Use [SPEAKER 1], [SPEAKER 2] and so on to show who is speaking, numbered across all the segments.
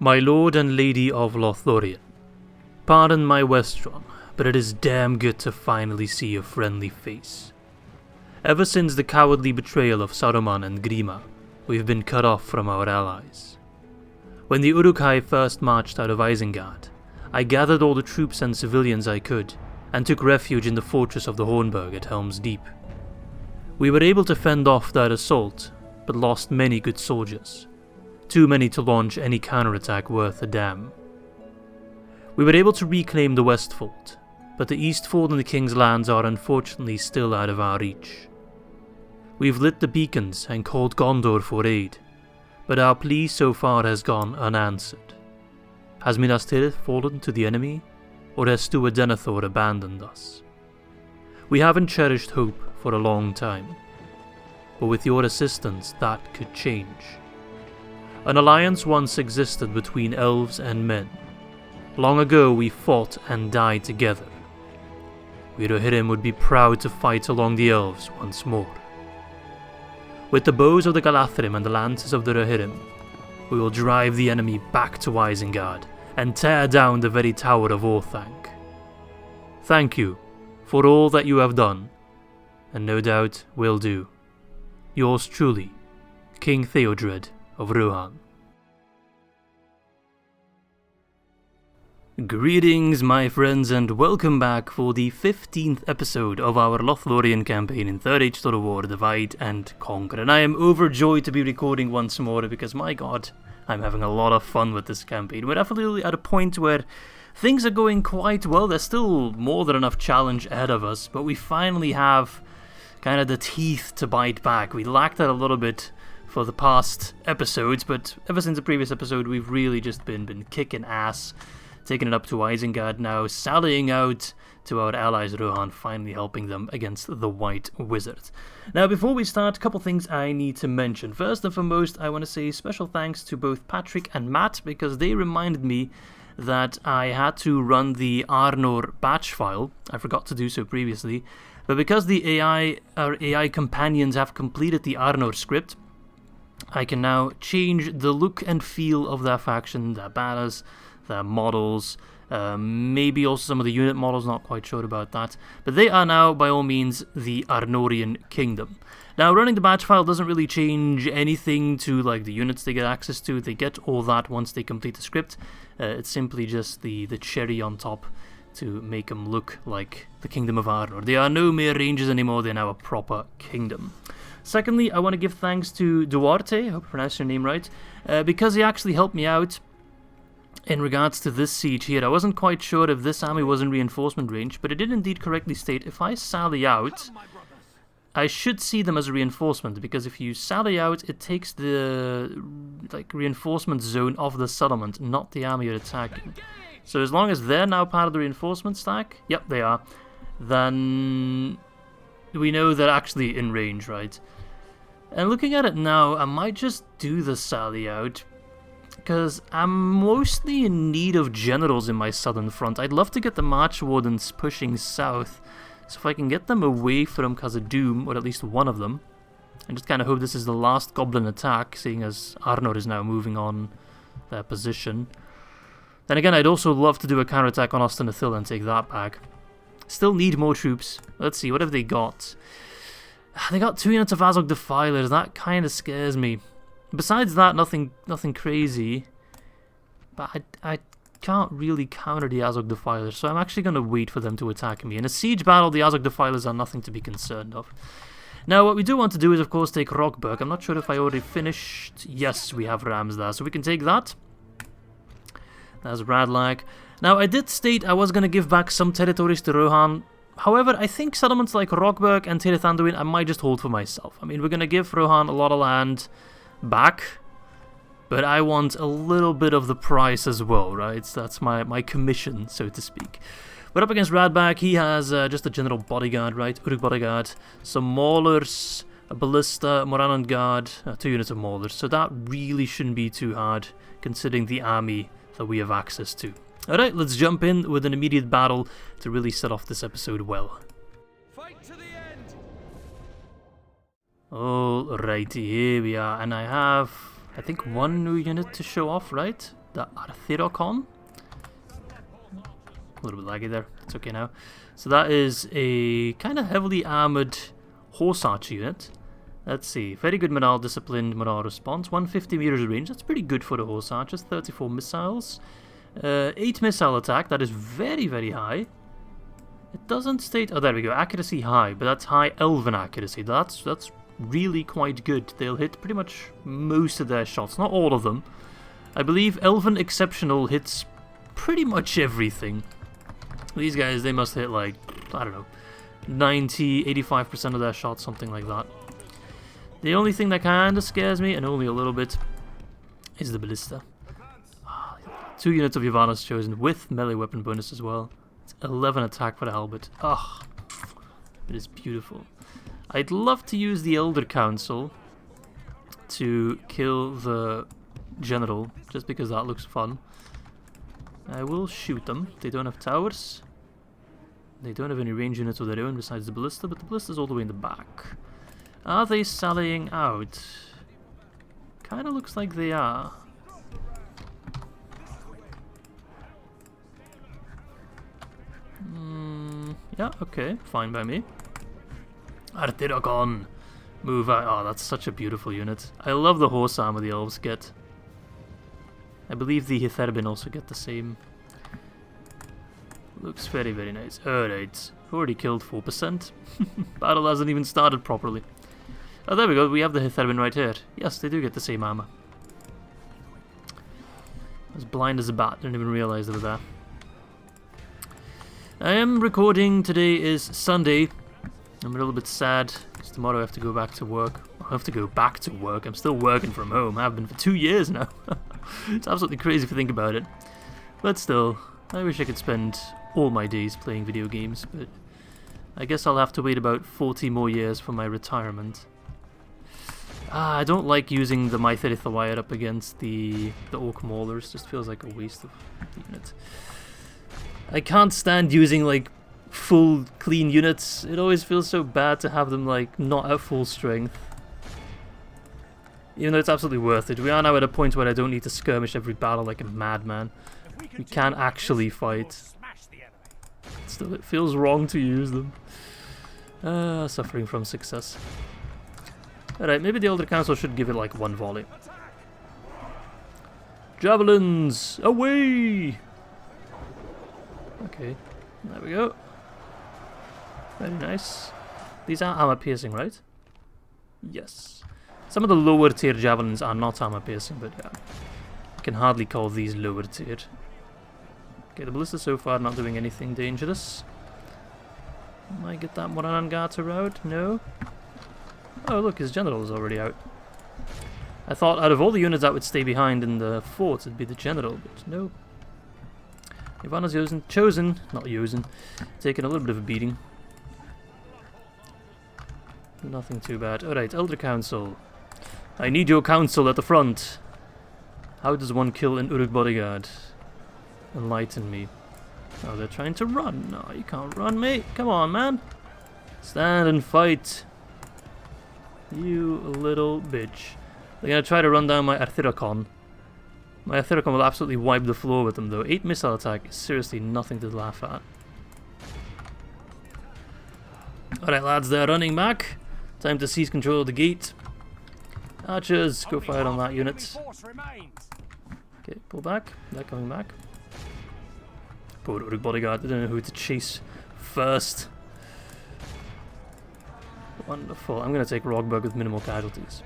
[SPEAKER 1] My lord and lady of Lothlorien, pardon my Westron, but it is damn good to finally see a friendly face. Ever since the cowardly betrayal of Saruman and Grima, we've been cut off from our allies. When the Uruk-Hai first marched out of Isengard, I gathered all the troops and civilians I could, and took refuge in the fortress of the Hornburg at Helms Deep. We were able to fend off that assault, but lost many good soldiers. Too many to launch any counterattack worth a damn. We were able to reclaim the Westfold, but the eastfold and the King's lands are unfortunately still out of our reach. We've lit the beacons and called Gondor for aid, but our plea so far has gone unanswered. Has Minas Tirith fallen to the enemy, or has Stuart Denethor abandoned us? We haven't cherished hope for a long time, but with your assistance that could change. An alliance once existed between elves and men. Long ago we fought and died together. We Rohirrim would be proud to fight along the elves once more. With the bows of the Galadhrim and the lances of the Rohirrim, we will drive the enemy back to Isengard and tear down the very Tower of Orthanc. Thank you for all that you have done, and no doubt will do. Yours truly, King Theodred of Rohan. Greetings my friends, and welcome back for the 15th episode of our Lothlorien campaign in 3rd Age Total War Divide and Conquer. And I am overjoyed to be recording once more because my god, I'm having a lot of fun with this campaign. We're definitely at a point where things are going quite well. There's still more than enough challenge ahead of us, but we finally have kind of the teeth to bite back. We lacked that a little bit for the past episodes, but ever since the previous episode we've really just been kicking ass, taking it up to Isengard now, sallying out to our allies Rohan, finally helping them against the White Wizard. Now before we start, a couple things I need to mention. First and foremost, I want to say special thanks to both Patrick and Matt, because they reminded me that I had to run the Arnor batch file. I forgot to do so previously, but because the our AI companions have completed the Arnor script, I can now change the look and feel of their faction, their banners, their models, maybe also some of the unit models, not quite sure about that. But they are now, by all means, the Arnorian Kingdom. Now, running the batch file doesn't really change anything to like the units they get access to. They get all that once they complete the script. It's simply just the cherry on top to make them look like the Kingdom of Arnor. They are no mere rangers anymore, they're now a proper kingdom. Secondly, I want to give thanks to Duarte, I hope I pronounced your name right, because he actually helped me out in regards to this siege here. I wasn't quite sure if this army was in reinforcement range, but it did indeed correctly state if I sally out, I should see them as a reinforcement, because if you sally out, it takes the reinforcement zone of the settlement, not the army you're attacking. So as long as they're now part of the reinforcement stack, yep, they are, then we know they're actually in range, right? And looking at it now, I might just do the sally out, because I'm mostly in need of generals in my southern front. I'd love to get the Marchwardens pushing south, so if I can get them away from Khazad-dûm, or at least one of them, and just kind of hope this is the last goblin attack, seeing as Arnor is now moving on their position. Then again, I'd also love to do a counterattack on Ost-in-Athil and take that back. Still need more troops. Let's see, what have they got? They got 2 units of Azog Defilers, that kind of scares me. Besides that, nothing crazy. But I can't really counter the Azog Defilers, so I'm actually going to wait for them to attack me. In a siege battle, the Azog Defilers are nothing to be concerned of. Now, what we do want to do is, of course, take Rochburg. I'm not sure if I already finished. Yes, we have rams there, so we can take that. That's Radlag. Now, I did state I was going to give back some territories to Rohan. However, I think settlements like Rochburg and Tirith Anduin I might just hold for myself. I mean, we're going to give Rohan a lot of land back, but I want a little bit of the price as well, right? So that's my commission, so to speak. But up against Radbag, he has just a general bodyguard, right? Uruk bodyguard, some maulers, a ballista, Morannon guard, 2 units of maulers. So that really shouldn't be too hard, considering the army that we have access to. Alright, let's jump in with an immediate battle to really set off this episode well.
[SPEAKER 2] Fight to the end.
[SPEAKER 1] Alrighty, here we are, and I have, I think, 1 new unit to show off, right? the Arthirocon. A little bit laggy there. It's okay now. So that is a kind of heavily armored horse archer unit. Let's see. Very good morale, disciplined morale response. 150 meters range. That's pretty good for the horse archers. 34 missiles. 8 missile attack. That is very, very high. It doesn't state... Oh, there we go. Accuracy high. But that's high elven accuracy. That's really quite good. They'll hit pretty much most of their shots. Not all of them. I believe elven exceptional hits pretty much everything. These guys, they must hit like, I don't know, 90, 85% of their shots, something like that. The only thing that kind of scares me, and only a little bit, is the ballista. 2 units of Yavanna's chosen with melee weapon bonus as well. It's 11 attack for the halberd. Ah, it is beautiful. I'd love to use the Elder Council to kill the general, just because that looks fun. I will shoot them. They don't have towers. They don't have any range units of their own besides the ballista, but the ballista's all the way in the back. Are they sallying out? Kinda looks like they are. Yeah, okay, fine by me. Arthirocon! Move out. Oh, that's such a beautiful unit. I love the horse armor the elves get. I believe the Hitherbin also get the same. Looks very, very nice. Alright, already killed 4%. Battle hasn't even started properly. Oh, there we go, we have the Hitherbin right here. Yes, they do get the same armor. I was blind as a bat, didn't even realize they were there. I am recording, today is Sunday. I'm a little bit sad, because tomorrow I have to go back to work. I have to go back to work, I'm still working from home. I've been for 2 years now. It's absolutely crazy if you think about it. But still, I wish I could spend all my days playing video games, but I guess I'll have to wait about 40 more years for my retirement. I don't like using the Mytherith Wire up against the Orc Maulers, just feels like a waste of the unit. I can't stand using like full clean units, it always feels so bad to have them like not at full strength. Even though it's absolutely worth it. We are now at a point where I don't need to skirmish every battle like a madman. We can actually fight. Still, it feels wrong to use them. Suffering from success. Alright, maybe the Elder Council should give it like 1 volley. Javelins! Away! Okay, there we go. Very nice. These are armor piercing, right? Yes. Some of the lower tier javelins are not armor piercing, but yeah. I can hardly call these lower tier. Okay, the ballista so far not doing anything dangerous. Might get that Moranangata out? No? Oh look, his general is already out. I thought out of all the units that would stay behind in the fort, it'd be the general, but no. Yavanna's taking a little bit of a beating. Nothing too bad. Alright, Elder Council. I need your counsel at the front. How does one kill an Uruk bodyguard? Enlighten me. Oh, they're trying to run. No, you can't run, mate. Come on, man. Stand and fight. You little bitch. They're gonna try to run down my Arthirocon. My Arthirocon will absolutely wipe the floor with them, though. 8 missile attack is seriously nothing to laugh at. Alright, lads, they're running back. Time to seize control of the gate. Archers, go fire on that unit. Okay, pull back. They're coming back. Poor Uruk bodyguard, they don't know who to chase first. Wonderful. I'm going to take Rochburg with minimal casualties.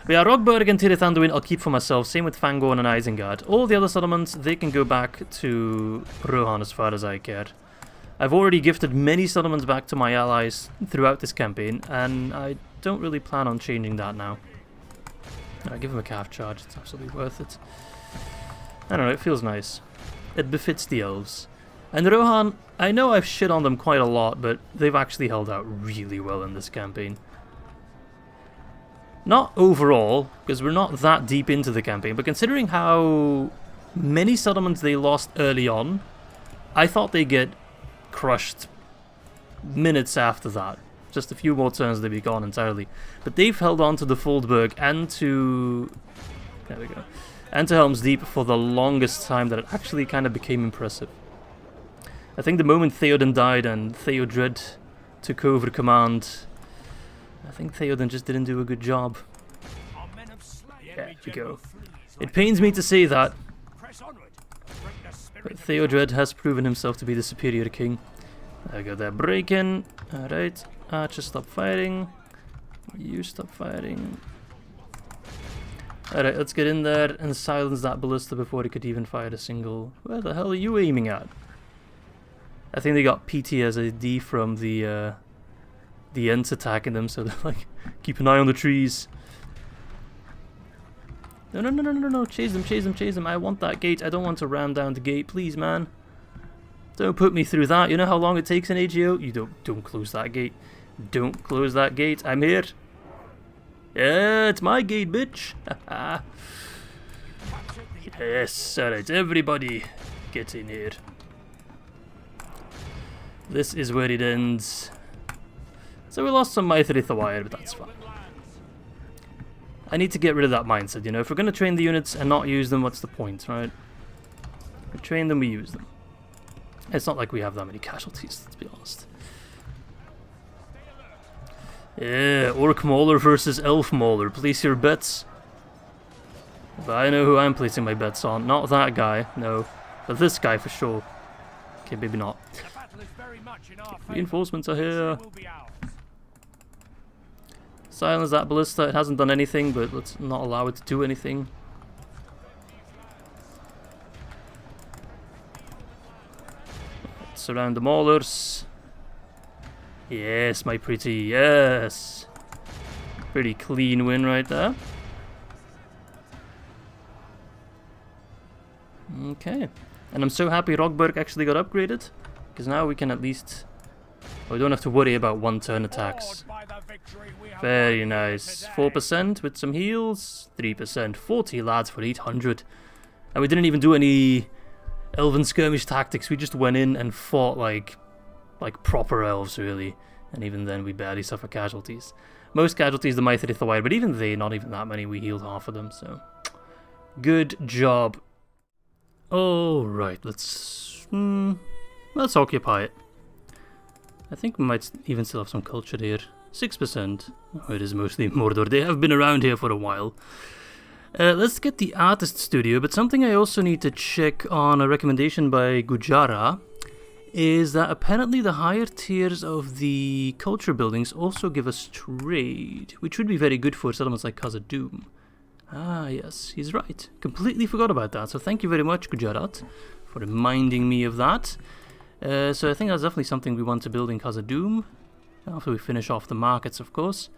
[SPEAKER 1] But yeah, Rochburg and Tirith Anduin I'll keep for myself. Same with Fangorn and Isengard. All the other settlements, they can go back to Rohan as far as I care. I've already gifted many settlements back to my allies throughout this campaign, and I don't really plan on changing that now. I give him a calf charge, it's absolutely worth it. I don't know, it feels nice. It befits the elves. And Rohan, I know I've shit on them quite a lot, but they've actually held out really well in this campaign. Not overall, because we're not that deep into the campaign, but considering how many settlements they lost early on, I thought they'd get crushed minutes after that. Just a few more turns they'd be gone entirely. But they've held on to the Foldburg and to... there we go. and to Helms Deep for the longest time that it actually kind of became impressive. I think the moment Theoden died and Theodred took over command, I think Theoden just didn't do a good job. There we go. It pains me to say that, but Theodred has proven himself to be the superior king. There we go, they're breaking. Alright, Archer, stop fighting. You stop fighting. Alright, let's get in there and silence that ballista before he could even fire a single... Where the hell are you aiming at? I think they got PTSD from the Ents attacking them, so they're like, keep an eye on the trees. No, chase them. I want that gate. I don't want to ram down the gate, please, man. Don't put me through that. You know how long it takes an AGO? You don't close that gate. Don't close that gate. I'm here. Yeah, it's my gate, bitch. Yes, alright, everybody get in here. This is where it ends. So we lost some Marchwardens the Wire, but that's fine. I need to get rid of that mindset, you know. If we're going to train the units and not use them, what's the point, right? We train them, we use them. It's not like we have that many casualties, let's be honest. Yeah, Orc Mauler versus Elf Mauler. Place your bets. But I know who I'm placing my bets on. Not that guy, no. But this guy for sure. Okay, maybe not. Reinforcements are here. Silence that ballista. It hasn't done anything, but let's not allow it to do anything. Surround the maulers. Yes, my pretty, yes. Pretty clean win right there. Okay. And I'm so happy Rochburg actually got upgraded, because now we can at least... we don't have to worry about one-turn attacks. Very nice. 4% with some heals. 3%. 40 lads for 800. And we didn't even do any elven skirmish tactics. We just went in and fought like proper elves, really. And even then, we barely suffer casualties. Most casualties, the Marchwardens the Wire, but even they, not even that many. We healed half of them, so... good job. Alright, let's occupy it. I think we might even still have some culture here. 6%. Oh, it is mostly Mordor. They have been around here for a while. Let's get the artist studio, but something I also need to check on a recommendation by Gujara is that apparently the higher tiers of the culture buildings also give us trade, which would be very good for settlements like Khazad-dûm. Ah, yes, he's right. Completely forgot about that, so thank you very much, Gujarat, for reminding me of that. So I think that's definitely something we want to build in Khazad-dûm, after we finish off the markets, of course.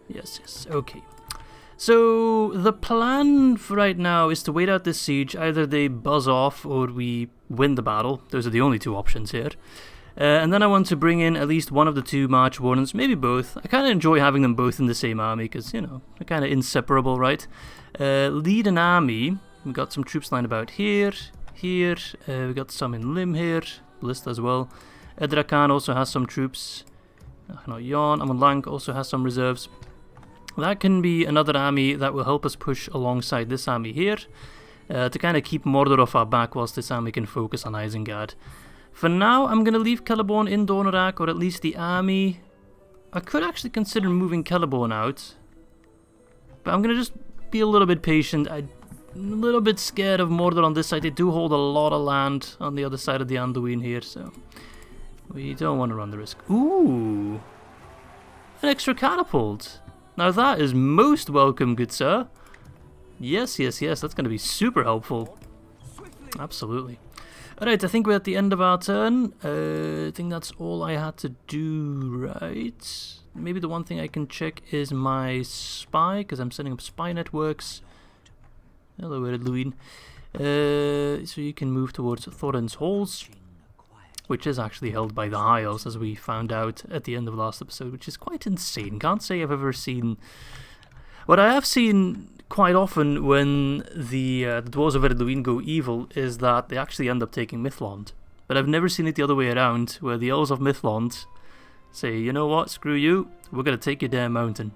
[SPEAKER 1] Yes, okay. So the plan for right now is to wait out this siege. Either they buzz off or we win the battle. Those are the only two options here. And then I want to bring in at least one of the two Marchwardens, maybe both. I kind of enjoy having them both in the same army because, you know, they're kind of inseparable, right? Lead an army. We've got some troops lined about here. We've got some in Lim here. List as well. Edrakan also has some troops. Not Yon. Amon Lank also has some reserves. That can be another army that will help us push alongside this army here to kind of keep Mordor off our back whilst this army can focus on Isengard. For now, I'm going to leave Celeborn in Donorak, or at least the army. I could actually consider moving Celeborn out, but I'm going to just be a little bit patient. I'm a little bit scared of Mordor on this side. They do hold a lot of land on the other side of the Anduin here, so we don't want to run the risk. Ooh, an extra catapult. Now that is most welcome, good sir. Yes, that's going to be super helpful. Absolutely. Alright, I think we're at the end of our turn. I think that's all I had to do, right? Maybe the one thing I can check is my spy, because I'm setting up spy networks. Hello, Edluin. So you can move towards Thorin's Halls, which is actually held by the High Elves, as we found out at the end of last episode, which is quite insane. Can't say I've ever seen... What I have seen quite often when the Dwarves of Erluin go evil is that they actually end up taking Mithlond. But I've never seen it the other way around, where the Elves of Mithlond say, you know what, screw you, we're going to take your damn mountain.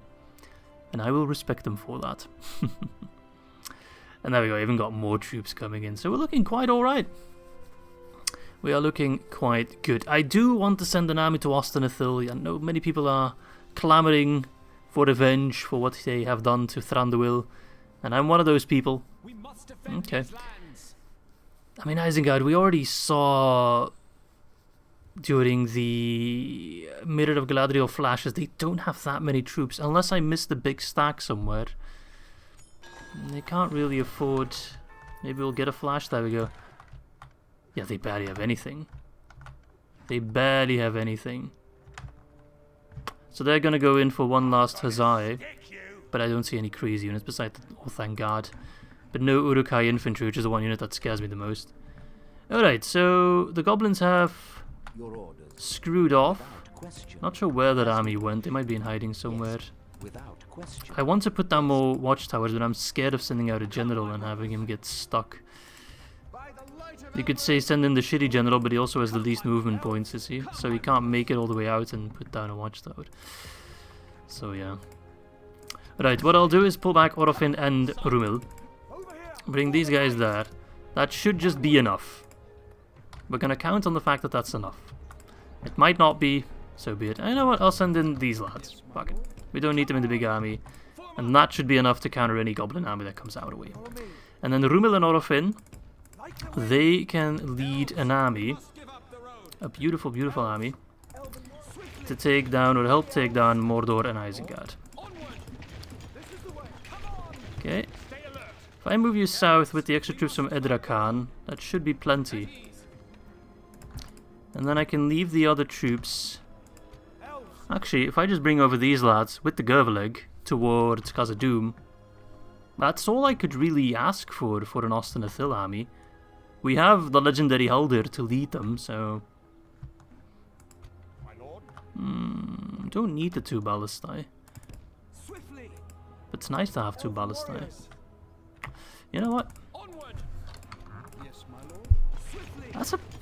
[SPEAKER 1] And I will respect them for that. And there we go, even got more troops coming in. So we're looking quite alright. We are looking quite good. I do want to send an army to Ostenithil. I know many people are clamouring for revenge for what they have done to Thranduil. And I'm one of those people. Okay. I mean, Isengard, we already saw during the Mirror of Galadriel flashes, they don't have that many troops. Unless I missed the big stack somewhere. They can't really afford... Maybe we'll get a flash. There we go. Yeah, they barely have anything. They barely have anything. So they're gonna go in for one last huzzah. But I don't see any crazy units besides the... Oh, thank God. But no Uruk-Hai infantry, which is the one unit that scares me the most. Alright, so the goblins have screwed off. Not sure where that army went. They might be in hiding somewhere. I want to put down more watchtowers, but I'm scared of sending out a general and having him get stuck. You could say send in the shitty general, but he also has the least movement points, is he? So he can't make it all the way out and put down a watchtower. So yeah. Right, what I'll do is pull back Orofin and Rumil. Bring these guys there. That should just be enough. We're gonna count on the fact that that's enough. It might not be, so be it. And you know what, I'll send in these lads. Fuck it. We don't need them in the big army. And that should be enough to counter any goblin army that comes our way. And then Rumil and Orofin, they can lead an army. A beautiful, beautiful army. To take down, or help take down, Mordor and Isengard. Okay. If I move you south with the extra troops from Edrakan, that should be plenty. And then I can leave the other troops... Actually, if I just bring over these lads with the Gervaleg towards Khazad-dûm, that's all I could really ask for an Ostenithil army. We have the legendary Haldir to lead them, so... don't need the 2 ballistae. But it's nice to have 2 ballistae. You know what?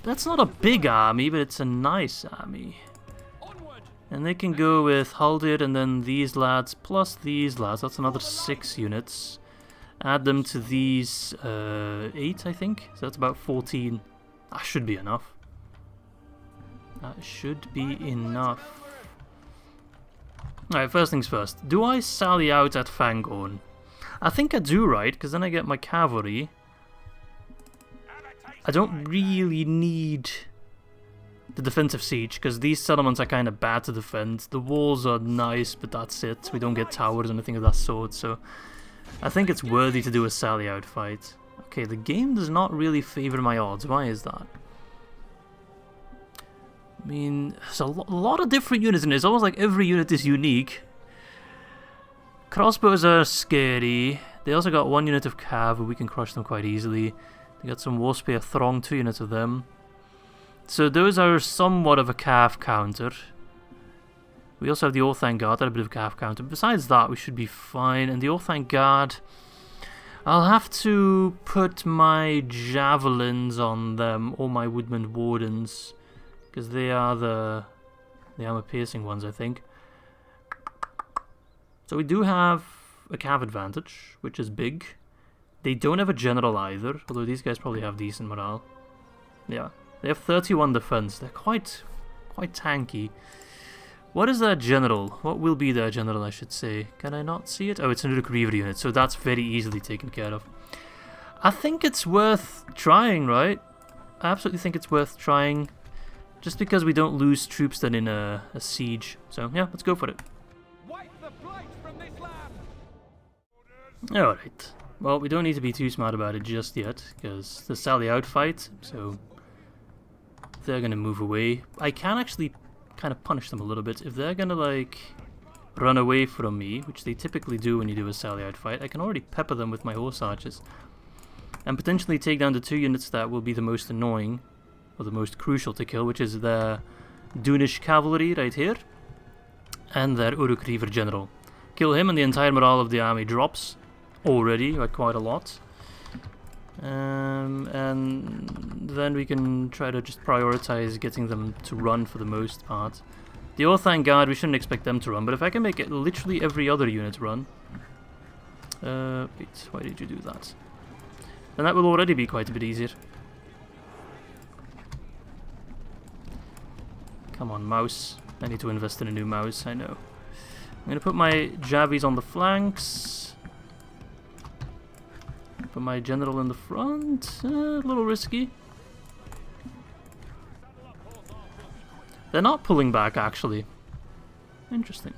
[SPEAKER 1] That's not a big army, but it's a nice army. And they can go with Haldir and then these lads plus these lads. That's another 6 units. Add them to these 8, I think. So that's about 14. That should be enough. That should be enough. Alright, first things first. Do I sally out at Fangorn? I think I do, right? Because then I get my cavalry. I don't really need the defensive siege, because these settlements are kind of bad to defend. The walls are nice, but that's it. We don't get towers or anything of that sort, so I think it's worthy to do a sally out fight. Okay, the game does not really favor my odds. Why is that? I mean, there's a lot of different units in it. It's almost like every unit is unique. Crossbows are scary. They also got 1 unit of cav, but we can crush them quite easily. They got some Warspear Throng, 2 units of them. So those are somewhat of a cav counter. We also have the Orthanc Guard, that a bit of a cav counter. Besides that, we should be fine. And the Orthanc Guard, I'll have to put my javelins on them, or my Woodman Wardens, because they are the armor-piercing ones, I think. So we do have a cav advantage, which is big. They don't have a general either, although these guys probably have decent morale. Yeah, they have 31 defense. They're quite tanky. What is their general? What will be their general, I should say? Can I not see it? Oh, it's an Uruk-Reaver unit, so that's very easily taken care of. I think it's worth trying, right? I absolutely think it's worth trying. Just because we don't lose troops then in a siege. So, yeah, let's go for it. Alright. Well, we don't need to be too smart about it just yet, because the sally out fight, so they're going to move away. I can actually kind of punish them a little bit. If they're going to, like, run away from me, which they typically do when you do a sally out fight, I can already pepper them with my horse archers. And potentially take down the 2 units that will be the most annoying, or the most crucial to kill, which is their Dunish cavalry right here, and their Uruk-Reaver general. Kill him and the entire morale of the army drops. Already, like quite a lot. And then we can try to just prioritize getting them to run for the most part. The Orthanc Guard, we shouldn't expect them to run, but if I can make it literally every other unit run... wait, why did you do that? then that will already be quite a bit easier. Come on, mouse. I need to invest in a new mouse, I know. I'm going to put my Javies on the flanks. Put my general in the front. A little risky. They're not pulling back, actually. Interesting.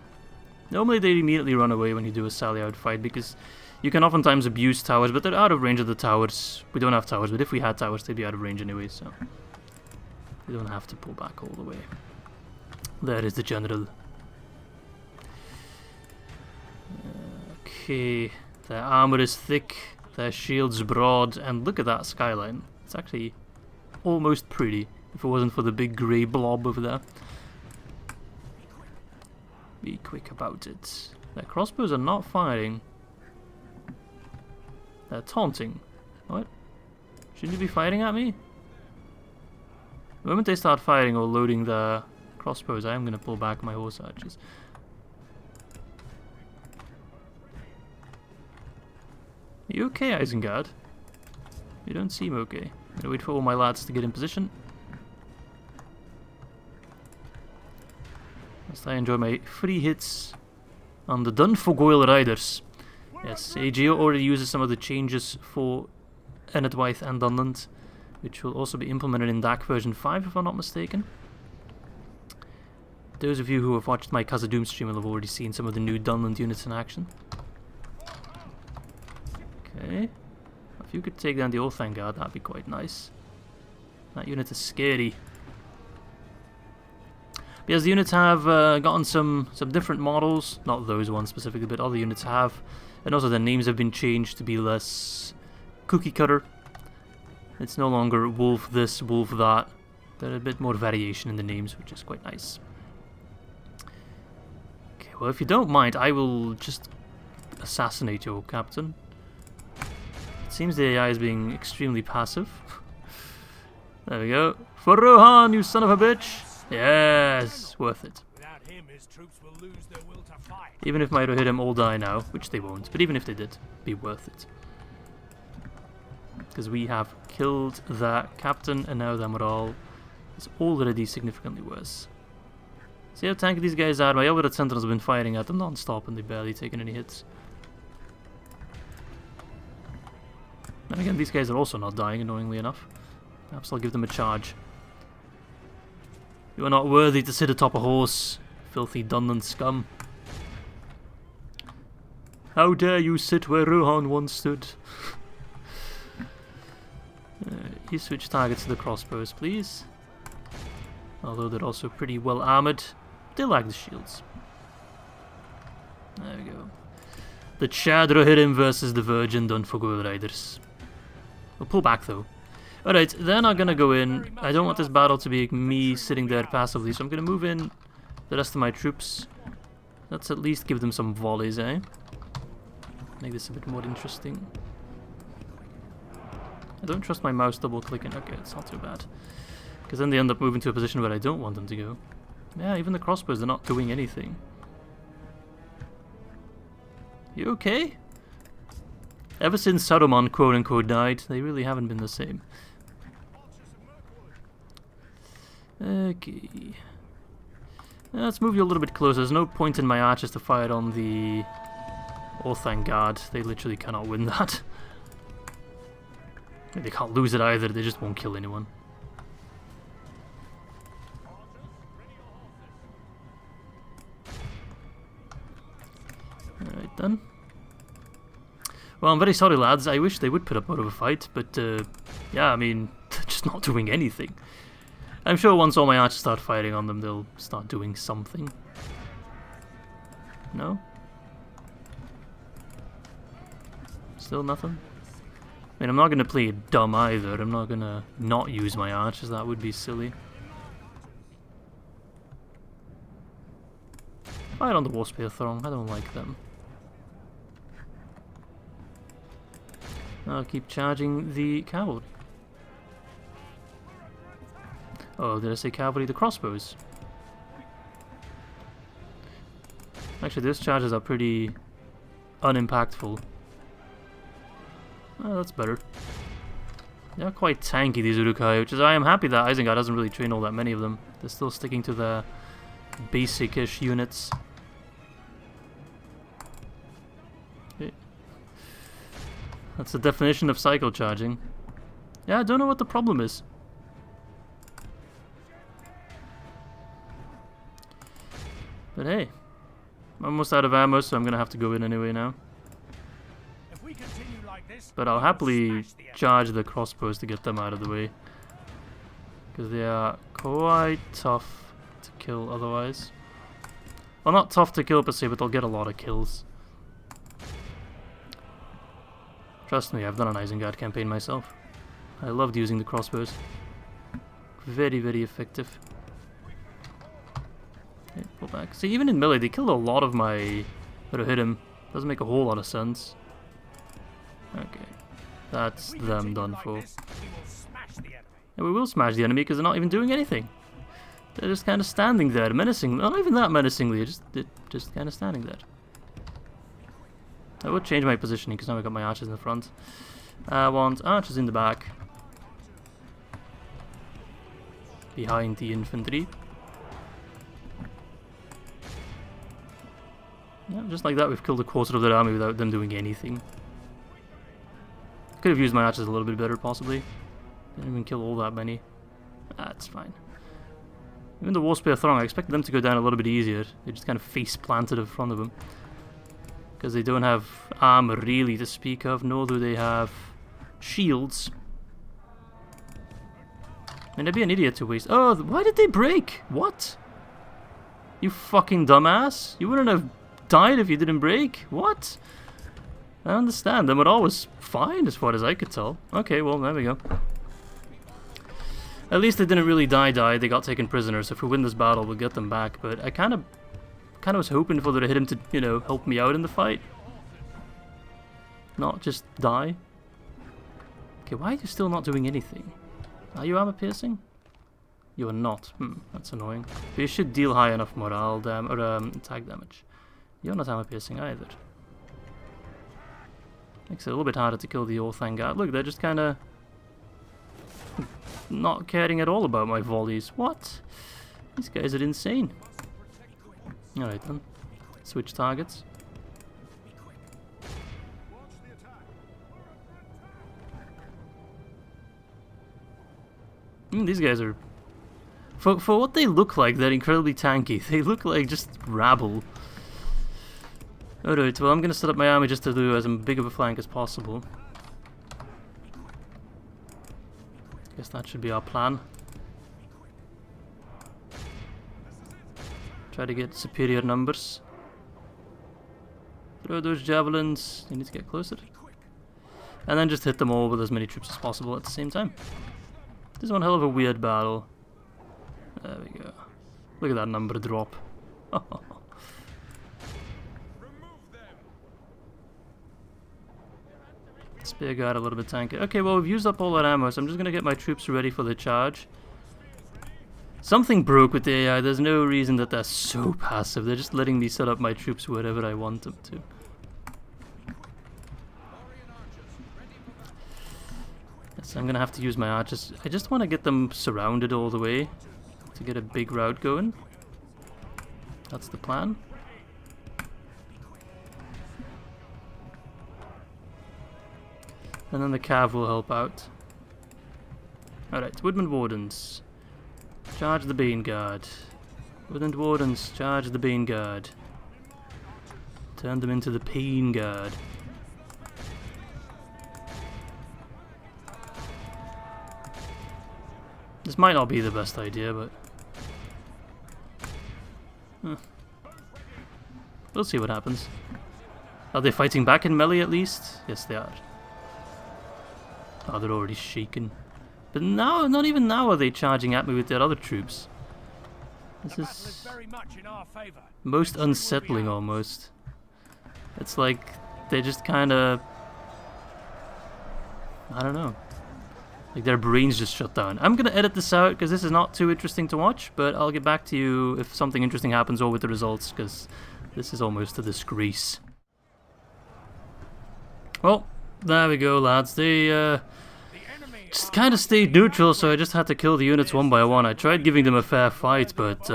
[SPEAKER 1] Normally they immediately run away when you do a sally out fight, because you can oftentimes abuse towers, but they're out of range of the towers. We don't have towers, but if we had towers, they'd be out of range anyway, so we don't have to pull back all the way. There is the general. Okay, their armor is thick, their shield's broad, and look at that skyline. It's actually almost pretty, if it wasn't for the big grey blob over there. Be quick about it. Their crossbows are not firing. They're taunting. What? Shouldn't you be firing at me? The moment they start firing or loading their crossbows, I am going to pull back my horse archers. Are you okay, Isengard? You don't seem okay. I'm gonna wait for all my lads to get in position. Whilst I enjoy my free hits on the Dunfogoil Riders. Yes, AGO already uses some of the changes for Enedwaith and Dunland, which will also be implemented in DAC version 5 if I'm not mistaken. Those of you who have watched my Khazad-dûm stream will have already seen some of the new Dunland units in action. Okay, if you could take down the Orthangard, that'd be quite nice. That unit is scary. Because the units have gotten some different models, not those ones specifically, but other units have. And also their names have been changed to be less cookie cutter. It's no longer wolf this, wolf that. There's a bit more variation in the names, which is quite nice. Okay, well if you don't mind, I will just assassinate your captain. It seems the AI is being extremely passive. There we go. For Rohan, you son of a bitch! Yes, worth it.
[SPEAKER 2] Without him, his troops will lose their will to fight.
[SPEAKER 1] Even if my Rohirrim all die now, which they won't, but even if they did, be worth it. Because we have killed that captain, and now their morale is already significantly worse. See how tanky these guys are? My Elven Sentinels have been firing at them non-stop, and they've barely taken any hits. And again, these guys are also not dying, annoyingly enough. Perhaps I'll give them a charge. You are not worthy to sit atop a horse, filthy Dunland scum. How dare you sit where Rohan once stood? You switch targets to the crossbows, please. Although they're also pretty well armoured, they lack the shields. There we go. The Chad Rohirrim versus the Virgin Dunfogoil Riders. We'll pull back though. Alright, they're not gonna go in. I don't want this battle to be me sitting there passively, so I'm gonna move in the rest of my troops. Let's at least give them some volleys, eh? Make this a bit more interesting. I don't trust my mouse double clicking. Okay, it's not too bad. Because then they end up moving to a position where I don't want them to go. Yeah, even the crossbows, they're not doing anything. You okay? Ever since Saruman quote-unquote died, they really haven't been the same. Okay. Let's move you a little bit closer. There's no point in my archers to fire on the Orthangard. They literally cannot win that. They can't lose it either, they just won't kill anyone. Alright then. Well, I'm very sorry lads, I wish they would put up more of a fight, but yeah, I mean, they're just not doing anything. I'm sure once all my archers start firing on them, they'll start doing something. No? Still nothing? I mean, I'm not going to play it dumb either, I'm not going to not use my archers, that would be silly. Fire on the Warspear Throng, I don't like them. I'll keep charging the cavalry. Oh, did I say cavalry? The crossbows. Actually, those charges are pretty unimpactful. Oh, that's better. They're quite tanky, these Uruk-Hai, which is I am happy that Isengard doesn't really train all that many of them. They're still sticking to their basic-ish units. Okay. That's the definition of cycle charging. Yeah, I don't know what the problem is. But hey, I'm almost out of ammo, so I'm gonna have to go in anyway now.
[SPEAKER 2] If we continue like this,
[SPEAKER 1] But I'll happily charge the crossbows to get them out of the way. Because they are quite tough to kill otherwise. Well, not tough to kill per se, but they'll get a lot of kills. Trust me, I've done an Isengard campaign myself. I loved using the crossbows. Very, very effective. Okay, pull back. See, even in melee, they killed a lot of my that hit him. Doesn't make a whole lot of sense. Okay, that's them done for. And we will smash the enemy because they're not even doing anything. They're just kind of standing there, menacing. Not even that menacingly, just kind of standing there. I would change my positioning because now I've got my archers in the front. I want archers in the back. Behind the infantry. Yeah, just like that we've killed a quarter of their army without them doing anything. Could have used my archers a little bit better, possibly. Didn't even kill all that many. That's fine. Even the Warspear Throng, I expected them to go down a little bit easier. They just kind of face planted in front of them. Because they don't have armor really to speak of, nor do they have shields. And I'd be an idiot to waste. Oh, why did they break? What? You fucking dumbass. You wouldn't have died if you didn't break. What? I understand. Them were always fine as far as I could tell. Okay, well, there we go. At least they didn't really die. They got taken prisoners. If we win this battle, we'll get them back. But I kind of was hoping for the hit him to, you know, help me out in the fight. Not just die. Okay, why are you still not doing anything? Are you armor piercing? You are not. That's annoying. But you should deal high enough morale attack damage. You're not armor piercing either. Makes it a little bit harder to kill the Orthangard. Look, they're just kind of not caring at all about my volleys. What? These guys are insane. Alright then. Switch targets. These guys are... For what they look like, they're incredibly tanky. They look like just rabble. Alright, well I'm gonna set up my army just to do as big of a flank as possible. Guess that should be our plan. Try to get superior numbers. Throw those javelins. You need to get closer. And then just hit them all with as many troops as possible at the same time. This is one hell of a weird battle. There we go. Look at that number drop. Spear guard a little bit tanky. Okay, well we've used up all our ammo, so I'm just gonna get my troops ready for the charge. Something broke with the AI. There's no reason that they're so passive. They're just letting me set up my troops wherever I want them to. So I'm gonna have to use my archers. I just want to get them surrounded all the way to get a big rout going. That's the plan. And then the cav will help out. Alright, Woodman Wardens. Charge the Bane Guard. Woodland Wardens, charge the Bane Guard. Turn them into the Pain Guard. This might not be the best idea, but... We'll see what happens. Are they fighting back in melee at least? Yes, they are. Oh, they're already shaken. But now, not even now are they charging at me with their other troops. This is most unsettling almost. It's like they just kind of... I don't know. Like their brains just shut down. I'm going to edit this out because this is not too interesting to watch, but I'll get back to you if something interesting happens or with the results, because this is almost a disgrace. Well, there we go, lads. They just kind of stayed neutral, so I just had to kill the units one by one. I tried giving them a fair fight, but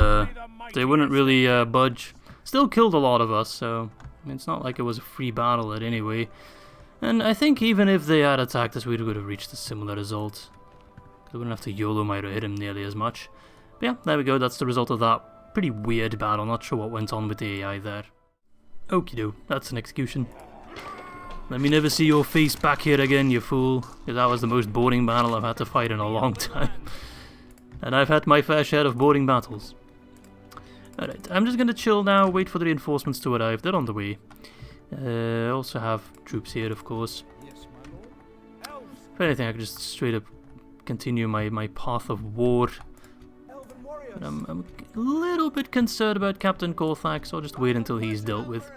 [SPEAKER 1] they wouldn't really budge. Still killed a lot of us, so I mean, it's not like it was a free battle at any way. And I think even if they had attacked us, we would have reached a similar result. I wouldn't have to YOLO might have hit him nearly as much. But yeah, there we go, that's the result of that pretty weird battle. Not sure what went on with the AI there. Okie doke, that's an execution. Let me never see your face back here again, you fool. Because that was the most boring battle I've had to fight in a long time. And I've had my fair share of boring battles. Alright, I'm just gonna chill now, wait for the reinforcements to arrive. They're on the way. Also have troops here, of course. If anything, I could just straight up continue my path of war. But I'm a little bit concerned about Captain Korthak, so I'll just wait until he's dealt with.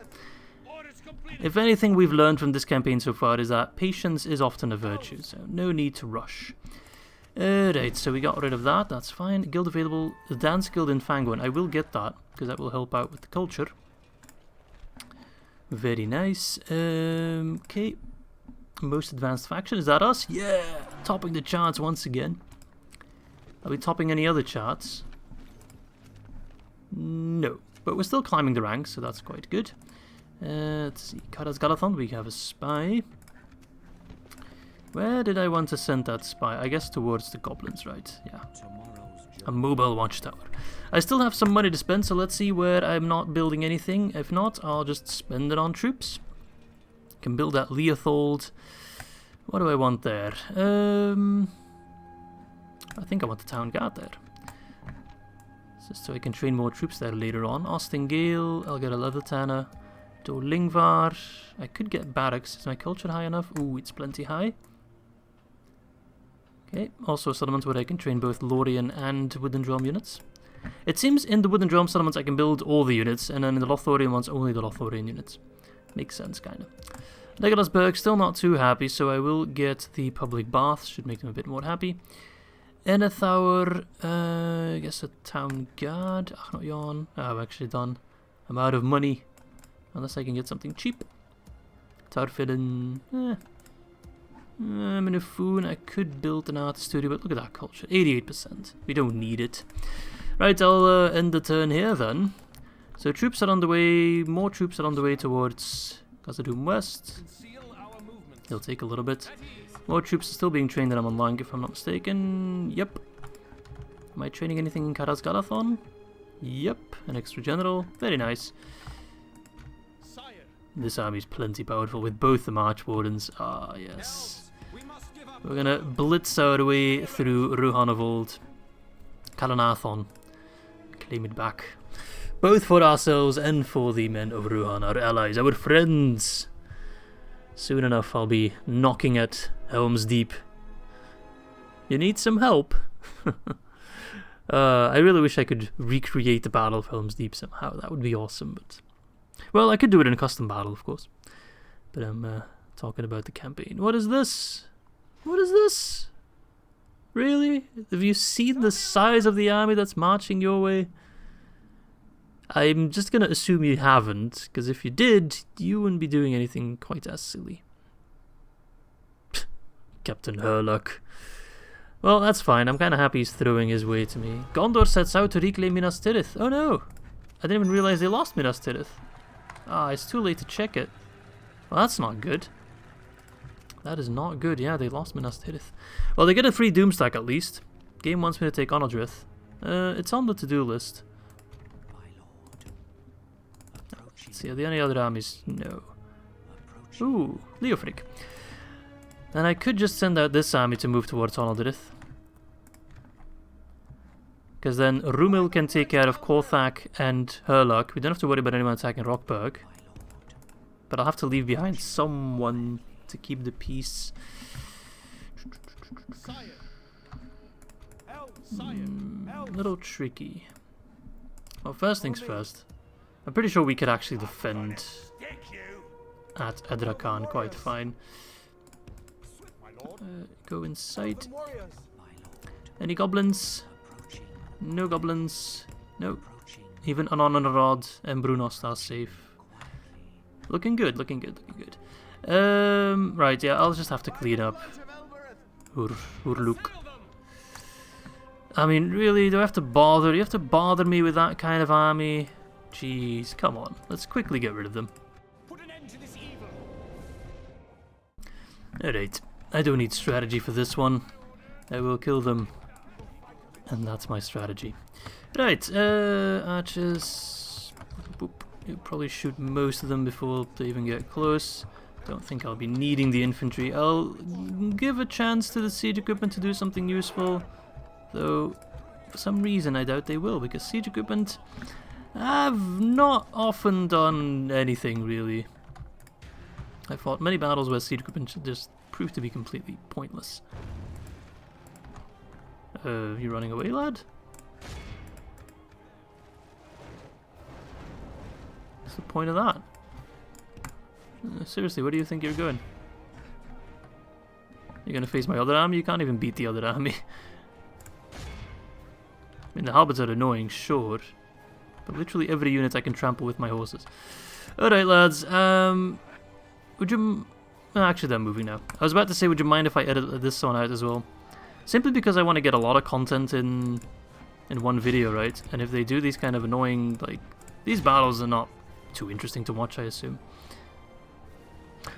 [SPEAKER 1] If anything we've learned from this campaign so far is that patience is often a virtue, so no need to rush. Right, so we got rid of that, that's fine. Guild available, the Dance Guild in Fangorn. I will get that, because that will help out with the culture. Very nice. Okay. Most advanced faction, is that us? Yeah! Topping the charts once again. Are we topping any other charts? No. But we're still climbing the ranks, so that's quite good. Let's see. Karaz Galathon, we have a spy. Where did I want to send that spy? I guess towards the goblins, right? Yeah. A mobile watchtower. I still have some money to spend, so let's see where I'm not building anything. If not, I'll just spend it on troops. Can build that Leofric. What do I want there? I think I want the town guard there. Just so I can train more troops there later on. Austin Gale, I'll get a leather tanner. Dolingvar. I could get barracks. Is my culture high enough? Ooh, it's plenty high. Okay, also settlements where I can train both Lothlorien and Wooden Drum units. It seems in the Wooden Drum settlements I can build all the units, and then in the Lothlorien ones only the Lothlorien units. Makes sense, kinda. Legolasberg, still not too happy, so I will get the public baths, should make them a bit more happy. Enethour, I guess a town guard. Ach, not yawn. I've actually done. I'm out of money. Unless I can get something cheap. Tarfidden, Minifun, I could build an art studio, but look at that culture. 88%. We don't need it. Right, I'll end the turn here then. So troops are on the way, more troops are on the way towards Khazad-dûm West. It'll take a little bit. More troops are still being trained in Amon if I'm not mistaken. Yep. Am I training anything in Karaz Galathon? Yep, an extra general. Very nice. This army's plenty powerful with both the Marchwardens. Ah, yes. We're gonna blitz our way through Rohan of Old. Kalanathon. Claim it back. Both for ourselves and for the men of Rohan, our allies, our friends. Soon enough I'll be knocking at Helms Deep. You need some help? I really wish I could recreate the Battle of Helms Deep somehow. That would be awesome, but... Well, I could do it in a custom battle, of course. But I'm talking about the campaign. What is this? What is this? Really? Have you seen the size of the army that's marching your way? I'm just gonna assume you haven't, because if you did, you wouldn't be doing anything quite as silly. Captain Herlock. Well, that's fine. I'm kind of happy he's throwing his way to me. Gondor sets out to reclaim Minas Tirith. Oh no! I didn't even realize they lost Minas Tirith. Ah, it's too late to check it. Well, that's not good. That is not good. Yeah, they lost Minas Tirith. Well, they get a free Doomstack at least. Game wants me to take Onodrith. It's on the to-do list. Let's see, are there any other armies? No. Ooh, Leofric. And I could just send out this army to move towards Onodrith. Because then Rumil can take care of Korthak and Herlock. We don't have to worry about anyone attacking Rochburg. But I'll have to leave behind someone to keep the peace. A little tricky. Well, first things first. I'm pretty sure we could actually defend at Edrakan quite fine. Go inside. Any goblins? No goblins. No. Even Anon and Rod and Brunost are safe. Looking good, looking good, looking good. Right, yeah, I'll just have to clean up. Uruk. I mean, really, do I have to bother? You have to bother me with that kind of army? Jeez, come on. Let's quickly get rid of them.
[SPEAKER 2] Put an end to this evil.
[SPEAKER 1] Alright, I don't need strategy for this one. I will kill them. And that's my strategy. Right, archers. Boop. You'll probably shoot most of them before they even get close. Don't think I'll be needing the infantry. I'll give a chance to the siege equipment to do something useful. Though, for some reason, I doubt they will, because siege equipment have not often done anything, really. I fought many battles where siege equipment just proved to be completely pointless. You running away, lad? What's the point of that? Seriously, where do you think you're going? You're gonna face my other army? You can't even beat the other army. I mean, the halberds are annoying, sure. But literally every unit I can trample with my horses. Alright, lads. Would you... Actually, they're moving now. I was about to say, would you mind if I edit this one out as well? Simply because I want to get a lot of content in one video, right? And if they do these kind of annoying, like... These battles are not too interesting to watch, I assume.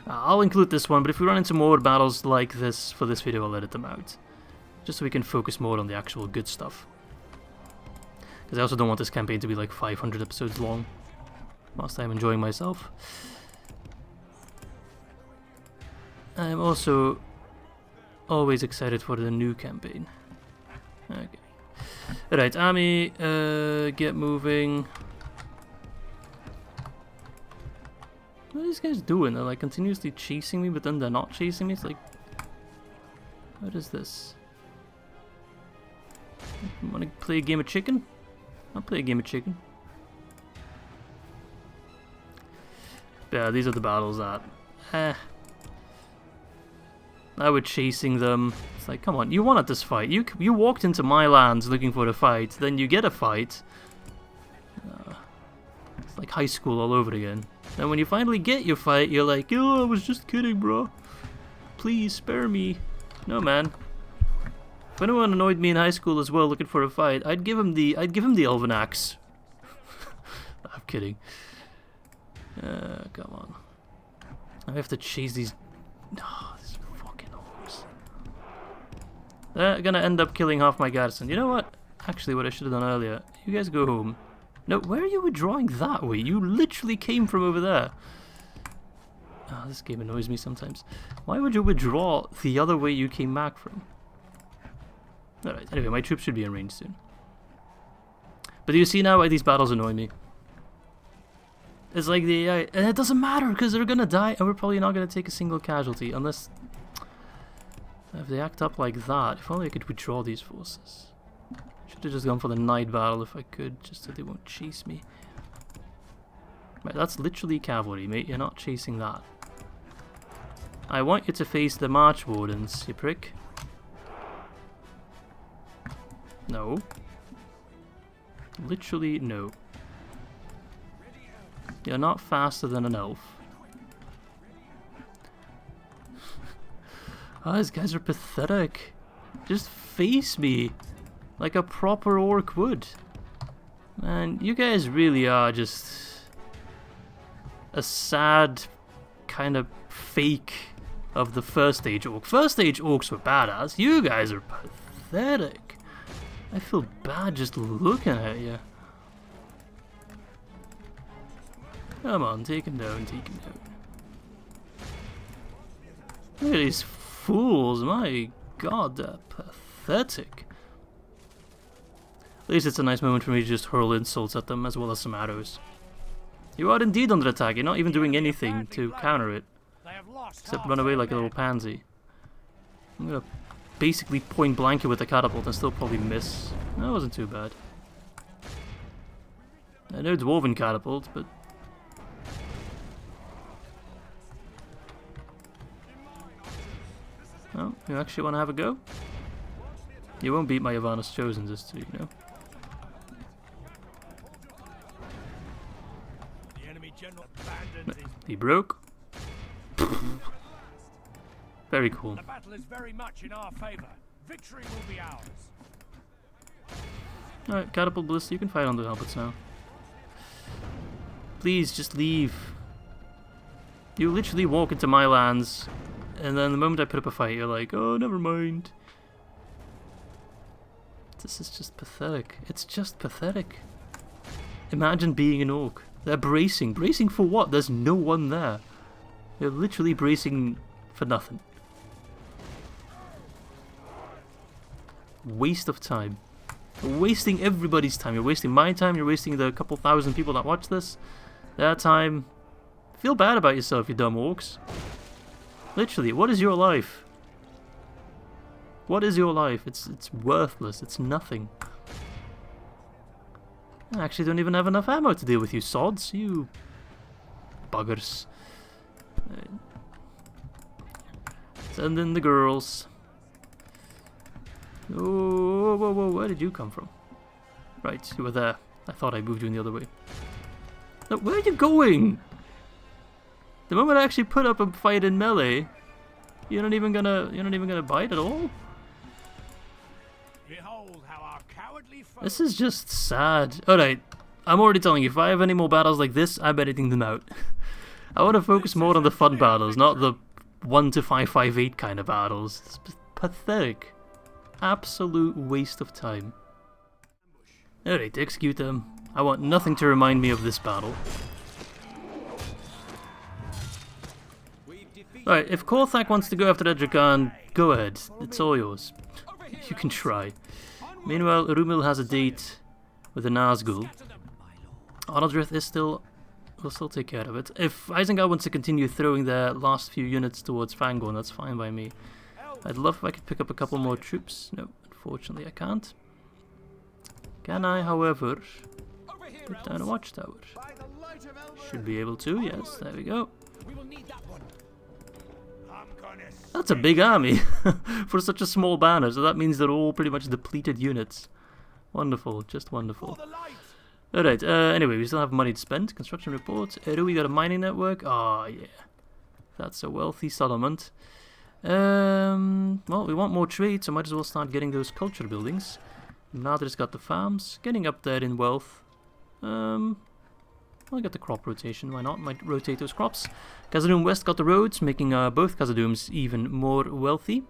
[SPEAKER 1] I'll include this one, but if we run into more battles like this for this video, I'll edit them out. Just so we can focus more on the actual good stuff. Because I also don't want this campaign to be like 500 episodes long. Whilst I'm enjoying myself. I'm also always excited for the new campaign. Okay. Alright, army, get moving. What are these guys doing? They're like continuously chasing me, but then they're not chasing me. It's like, what is this? You want to play a game of chicken? I'll play a game of chicken. Yeah, these are the battles that... I was chasing them. It's like, come on, you wanted this fight. You walked into my lands looking for a fight, then you get a fight. It's like high school all over again. Then when you finally get your fight, you're like, oh, I was just kidding, bro. Please, spare me. No, man. If anyone annoyed me in high school as well looking for a fight, I'd give him the elven axe. I'm kidding. Come on. I have to chase these... Oh, these fucking orcs. They're gonna end up killing half my garrison. You know what? Actually, what I should have done earlier. You guys go home. No, where are you withdrawing that way? You literally came from over there. Oh, this game annoys me sometimes. Why would you withdraw the other way you came back from? Alright, anyway, my troops should be in range soon. But do you see now why these battles annoy me? It's like the AI, and it doesn't matter because they're gonna die and we're probably not gonna take a single casualty unless... If they act up like that, if only I could withdraw these forces. Should have just gone for the night battle if I could, just so they won't chase me. Right, that's literally cavalry, mate. You're not chasing that. I want you to face the Marchwardens, you prick. No. Literally, no. You're not faster than an elf. Oh, these guys are pathetic. Just face me. Like a proper orc would. Man, you guys really are just... a sad kind of fake of the first stage orc. First stage orcs were badass. You guys are pathetic. I feel bad just looking at you. Come on, take him down, take him down. Look at these fools, my god, they're pathetic. At least it's a nice moment for me to just hurl insults at them as well as some arrows. You are indeed under attack, you're not even doing anything to counter it. Except run away like a little pansy. I'm gonna basically point blank it with the catapult and still probably miss. That wasn't too bad. I know dwarven catapult, but... Oh, you actually want to have a go? You won't beat my Yavanna's Chosen, just so you know. He broke. Very cool.
[SPEAKER 2] The battle is very much in our favor. Victory will be ours.
[SPEAKER 1] Alright, catapult ballista, you can fight on the helmets now. Please, just leave. You literally walk into my lands, and then the moment I put up a fight, you're like, oh, never mind. This is just pathetic. It's just pathetic. Imagine being an orc. They're bracing. Bracing for what? There's no one there. They're literally bracing for nothing. Waste of time. You're wasting everybody's time. You're wasting my time. You're wasting the couple thousand people that watch this. Their time. Feel bad about yourself, you dumb orcs. Literally, what is your life? What is your life? It's worthless. It's nothing. I actually don't even have enough ammo to deal with you sods. You buggers. Send in the girls. Oh, whoa, whoa, where did you come from? Right, you were there. I thought I moved you in the other way. No, where are you going? The moment I actually put up a fight in melee, you're not even gonna bite at all?
[SPEAKER 2] Behold how our cowardly foe.
[SPEAKER 1] This is just sad. Alright, I'm already telling you, if I have any more battles like this, I'm editing them out. I want to focus more on the fun battles, not the 1 to 558 kind of battles. It's pathetic. Absolute waste of time. Alright, execute them. I want nothing to remind me of this battle. Alright, if Korthak wants to go after Edrican, go ahead. It's all yours. You can try. Meanwhile, Rumil has a date with the Nazgul. Onodrith is still... We'll still take care of it. If Isengard wants to continue throwing their last few units towards Fangorn, that's fine by me. I'd love if I could pick up a couple more troops. No, unfortunately I can't. Can I, however, put down a watchtower? Should be able to, yes, there we go. That's a big army for such a small banner, so that means they're all pretty much depleted units. Wonderful, just wonderful. Alright, anyway, we still have money to spend. Construction report. We got a mining network. Oh, yeah. That's a wealthy settlement. Well, we want more trade, so might as well start getting those culture buildings. Nadr's got the farms, getting up there in wealth. I'll get the crop rotation, why not? Might rotate those crops. Khazad-dûm West got the roads, making both Khazad-dûms even more wealthy.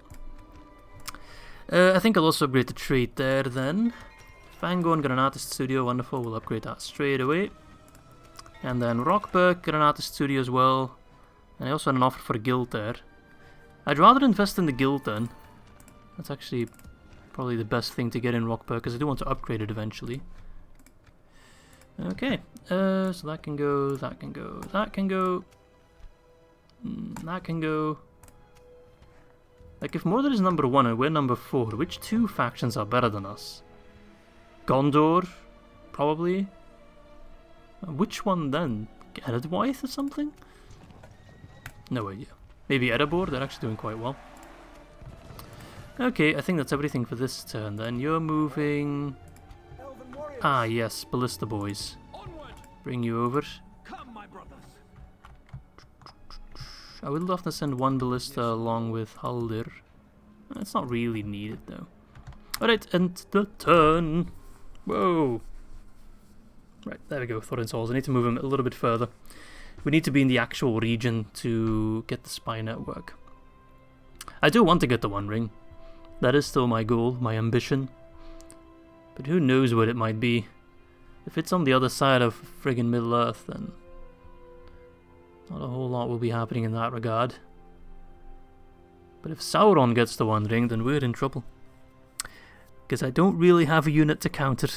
[SPEAKER 1] I think I'll also upgrade the trade there then. Fangorn got an artist studio, wonderful, we'll upgrade that straight away. And then Rochburg got an artist studio as well. And I also had an offer for a guild there. I'd rather invest in the guild then. That's actually probably the best thing to get in Rochburg, because I do want to upgrade it eventually. Okay, so that can go, that can go, that can go, that can go. Like, if Mordor is number 1 and we're number 4, which two factions are better than us? Gondor, probably. Which one then? Eredwaith or something? No idea. Maybe Erebor, they're actually doing quite well. Okay, I think that's everything for this turn then. You're moving... Ah yes, Ballista Boys. Bring you over.
[SPEAKER 2] Come, my brothers.
[SPEAKER 1] I would love to send one Ballista along with Haldir. It's not really needed though. Alright, end the turn. Whoa. Right, there we go, Thorin's Halls. I need to move him a little bit further. We need to be in the actual region to get the spy network. I do want to get the One Ring. That is still my goal, my ambition. But who knows what it might be. If it's on the other side of friggin' Middle-earth, then not a whole lot will be happening in that regard. But if Sauron gets the One Ring, then we're in trouble. Because I don't really have a unit to counter.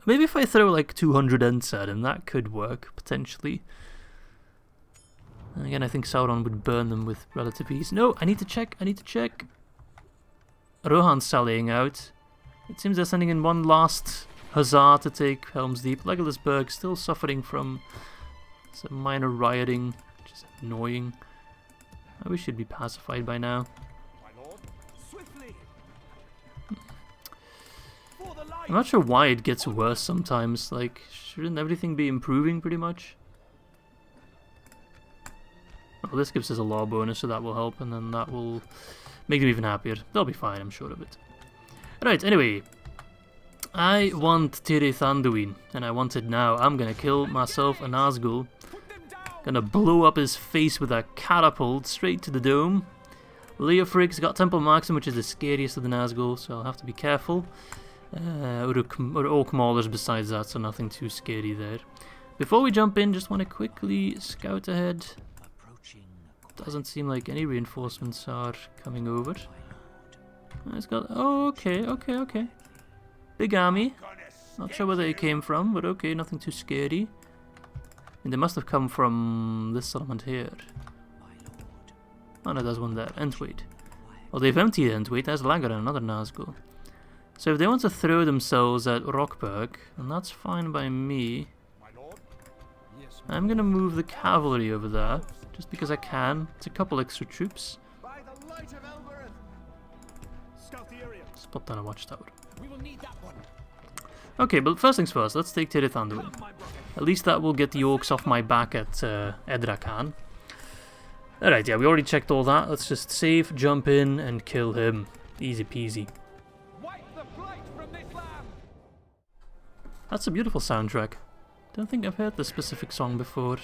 [SPEAKER 1] Maybe if I throw like 200 Ents at him, that could work, potentially. And again, I think Sauron would burn them with relative ease. No, I need to check, I need to check. Rohan's sallying out. It seems they're sending in one last huzzah to take Helms Deep. Legolasburg still suffering from some minor rioting, which is annoying. I wish it'd be pacified by now. I'm not sure why it gets worse sometimes. Like, shouldn't everything be improving pretty much? Well, this gives us a law bonus, so that will help, and then that will make them even happier. They'll be fine, I'm sure of it. Right, anyway. I want Tirith Anduin, and I want it now. I'm gonna kill myself a Nazgul. Gonna blow up his face with a catapult straight to the dome. Leofric's got Temple Maxim, which is the scariest of the Nazgul, so I'll have to be careful. Orc Maulers besides that, so nothing too scary there. Before we jump in, just want to quickly scout ahead. Doesn't seem like any reinforcements are coming over. It's got... Oh, okay. Big army. Not sure where they came from, but okay, nothing too scary. And they must have come from this settlement here. Oh no, there's one there. Entwait. Well, they've emptied Entwait. There's Lagaran, another Nazgul. So if they want to throw themselves at Rochburg, then that's fine by me. I'm gonna move the cavalry over there, just because I can. It's a couple extra troops. Let's pop down a watchtower. Okay, but first things first, let's take Tirith Anduin. At least that will get the orcs off my back at Edrakan. Alright, yeah, we already checked all that. Let's just save, jump in, and kill him. Easy peasy. That's a beautiful soundtrack. Don't think I've heard this specific song before.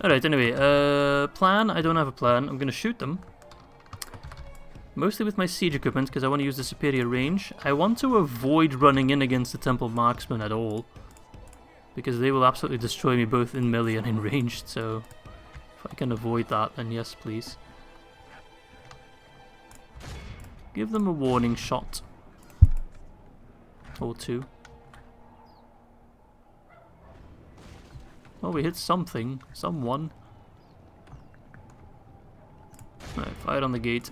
[SPEAKER 1] Alright, anyway, plan? I don't have a plan. I'm gonna shoot them. Mostly with my siege equipment, because I want to use the superior range. I want to avoid running in against the Temple Marksmen at all, because they will absolutely destroy me both in melee and in ranged, so if I can avoid that, then yes, please. Give them a warning shot. Or two. Oh, we hit something. Someone. Alright, fire on the gate.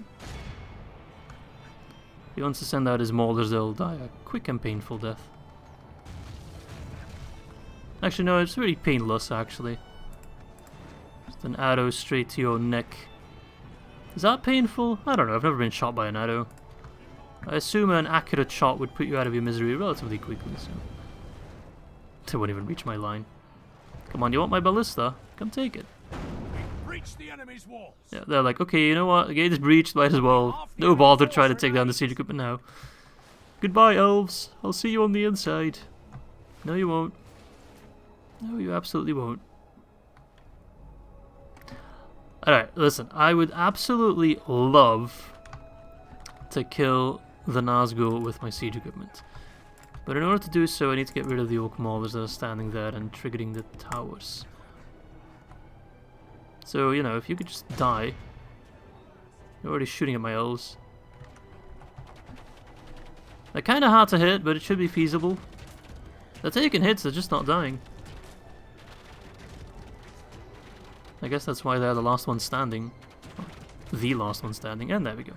[SPEAKER 1] If he wants to send out his maulers, they'll die a quick and painful death. Actually, no, it's really painless, actually. Just an arrow straight to your neck. Is that painful? I don't know, I've never been shot by an arrow. I assume an accurate shot would put you out of your misery relatively quickly, so... They won't even reach my line. Come on, you want my ballista? Come take it.
[SPEAKER 2] The enemy's walls.
[SPEAKER 1] Yeah, they're like, okay, you know what? The gate is breached, might as well. No bother trying to take down the siege equipment now. Goodbye, elves. I'll see you on the inside. No, you won't. No, you absolutely won't. Alright, listen. I would absolutely love to kill the Nazgul with my siege equipment. But in order to do so, I need to get rid of the Orc Maulers that are standing there and triggering the towers. So, you know, if you could just die. You're already shooting at my elves. They're kind of hard to hit, but it should be feasible. They're taking hits, they're just not dying. I guess that's why they're the last one standing. The last one standing, and there we go.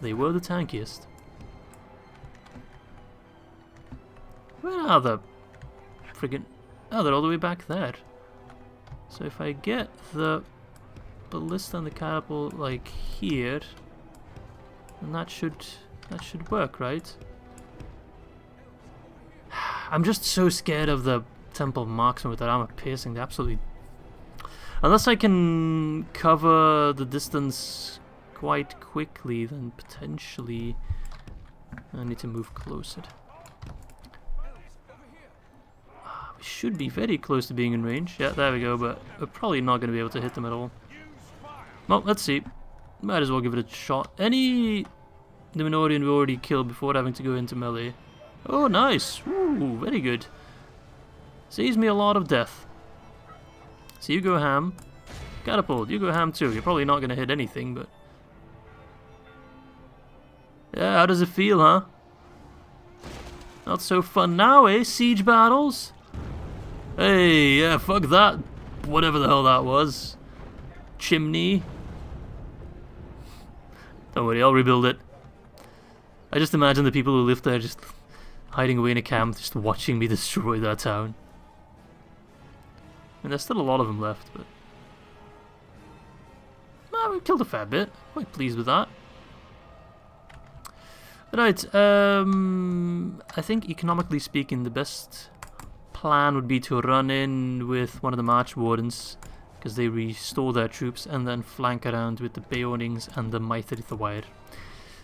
[SPEAKER 1] They were the tankiest. Where are the friggin'... Oh, they're all the way back there. So if I get the ballista and the catapult like here, then that should work, right? I'm just so scared of the Temple Marksman with that armor piercing. They absolutely... Unless I can cover the distance quite quickly, then potentially I need to move closer. We should be very close to being in range. Yeah, there we go, but we're probably not going to be able to hit them at all. Well, let's see. Might as well give it a shot. Any Numenorian we already killed before having to go into melee. Oh, nice. Ooh, very good. Saves me a lot of death. So you go ham. Catapult, you go ham too. You're probably not going to hit anything, but... Yeah, how does it feel, huh? Not so fun now, eh? Siege battles? Hey, yeah, fuck that. Whatever the hell that was. Chimney. Don't worry, I'll rebuild it. I just imagine the people who live there just hiding away in a camp, just watching me destroy their town. And there's still a lot of them left, but... we've killed a fair bit. Quite pleased with that. Right, I think economically speaking, the best plan would be to run in with one of the Marchwardens because they restore their troops and then flank around with the Beonings and the Mithril Wire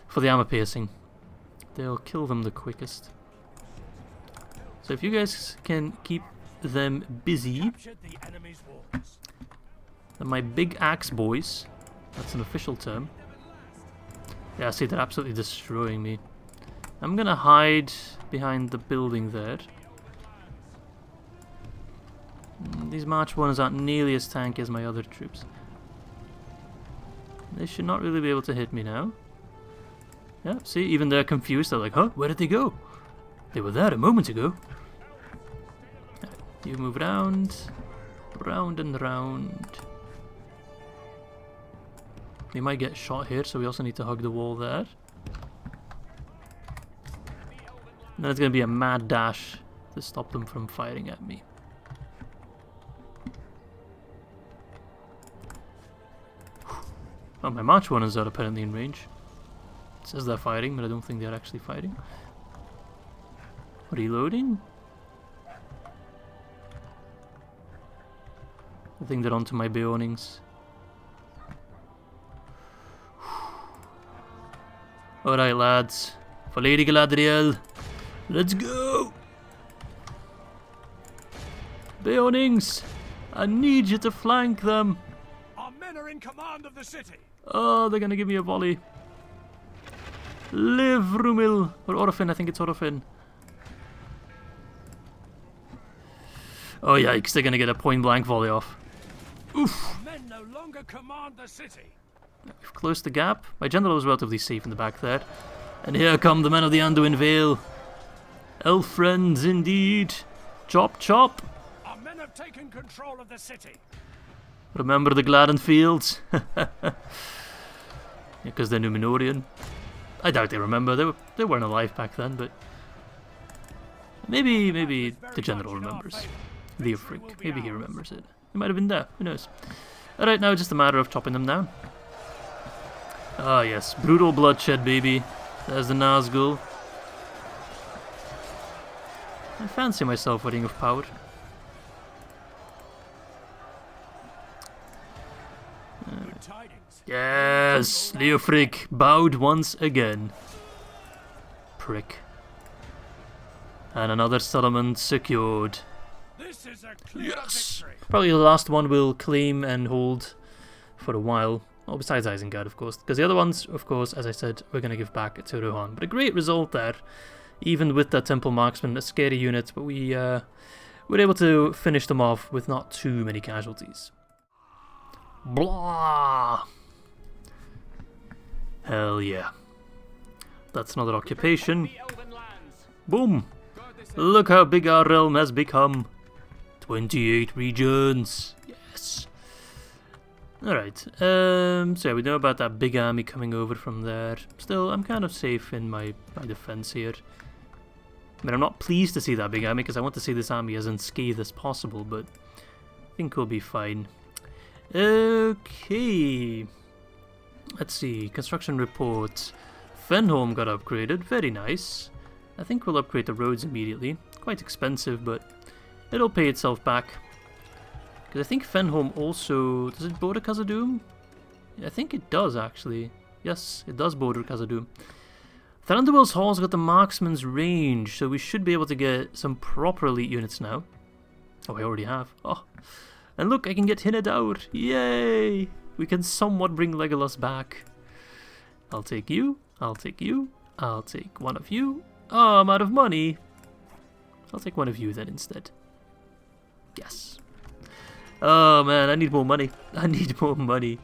[SPEAKER 1] for the armor piercing. They'll kill them the quickest. So if you guys can keep them busy, then my big axe boys, that's an official term. Yeah, see, they're absolutely destroying me. I'm gonna hide behind the building there. These Marchwardens aren't nearly as tanky as my other troops. They should not really be able to hit me now. Yeah, see, even they're confused. They're like, huh? Where did they go? They were there a moment ago. You move around. Round and round. They might get shot here, so we also need to hug the wall there. And then it's going to be a mad dash to stop them from firing at me. Oh, my Marchwardens are apparently in range. It says they're fighting, but I don't think they're actually fighting. Reloading? I think they're onto my Beonings. Alright lads, for Lady Galadriel, let's go! Beonings, I need you to flank them!
[SPEAKER 2] Our men are in command of the city!
[SPEAKER 1] Oh, they're gonna give me a volley. Live, Rumil! Or Orphan, I think it's Orphan. Oh yikes, they're gonna get a point blank volley off. Oof!
[SPEAKER 2] Our men no longer command the city!
[SPEAKER 1] We've closed the gap. My general was relatively safe in the back there. And here come the men of the Anduin Vale. Elf friends indeed. Chop chop!
[SPEAKER 2] Our men have taken control of the city!
[SPEAKER 1] Remember the Gladden Fields? Because they're Númenórean. I doubt they remember. They weren't alive back then, but maybe the general remembers. Leofric, maybe he remembers it. He might have been there. Who knows? All right, now it's just a matter of chopping them down. Ah yes, brutal bloodshed, baby. There's the Nazgul. I fancy myself a ring of power. Yes, Leofric bowed once again. Prick. And another settlement secured.
[SPEAKER 2] This is a clear victory.
[SPEAKER 1] Probably the last one we'll claim and hold for a while. Oh, besides Isengard, of course. Because the other ones, of course, as I said, we're going to give back to Rohan. But a great result there. Even with that Temple Marksman, a scary unit. But we were able to finish them off with not too many casualties. Blah! Hell yeah. That's another occupation. Boom! Look how big our realm has become. 28 regions. Yes. Alright. So yeah, we know about that big army coming over from there. Still, I'm kind of safe in my defense here. I mean, I'm not pleased to see that big army because I want to see this army as unscathed as possible, but I think we'll be fine. Okay. Let's see. Construction report. Fenholm got upgraded. Very nice. I think we'll upgrade the roads immediately. Quite expensive, but it'll pay itself back. Because I think Fenholm also... Does it border Khazad-dûm? I think it does, actually. Yes, it does border Khazad-dûm. Thranduil's Hall's got the marksman's range, so we should be able to get some proper elite units now. Oh, I already have. Oh. And look, I can get Hinadaur. Yay! We can somewhat bring Legolas back. I'll take you. I'll take you. I'll take one of you. Oh, I'm out of money. I'll take one of you then instead. Yes. Oh man, I need more money. I need more money.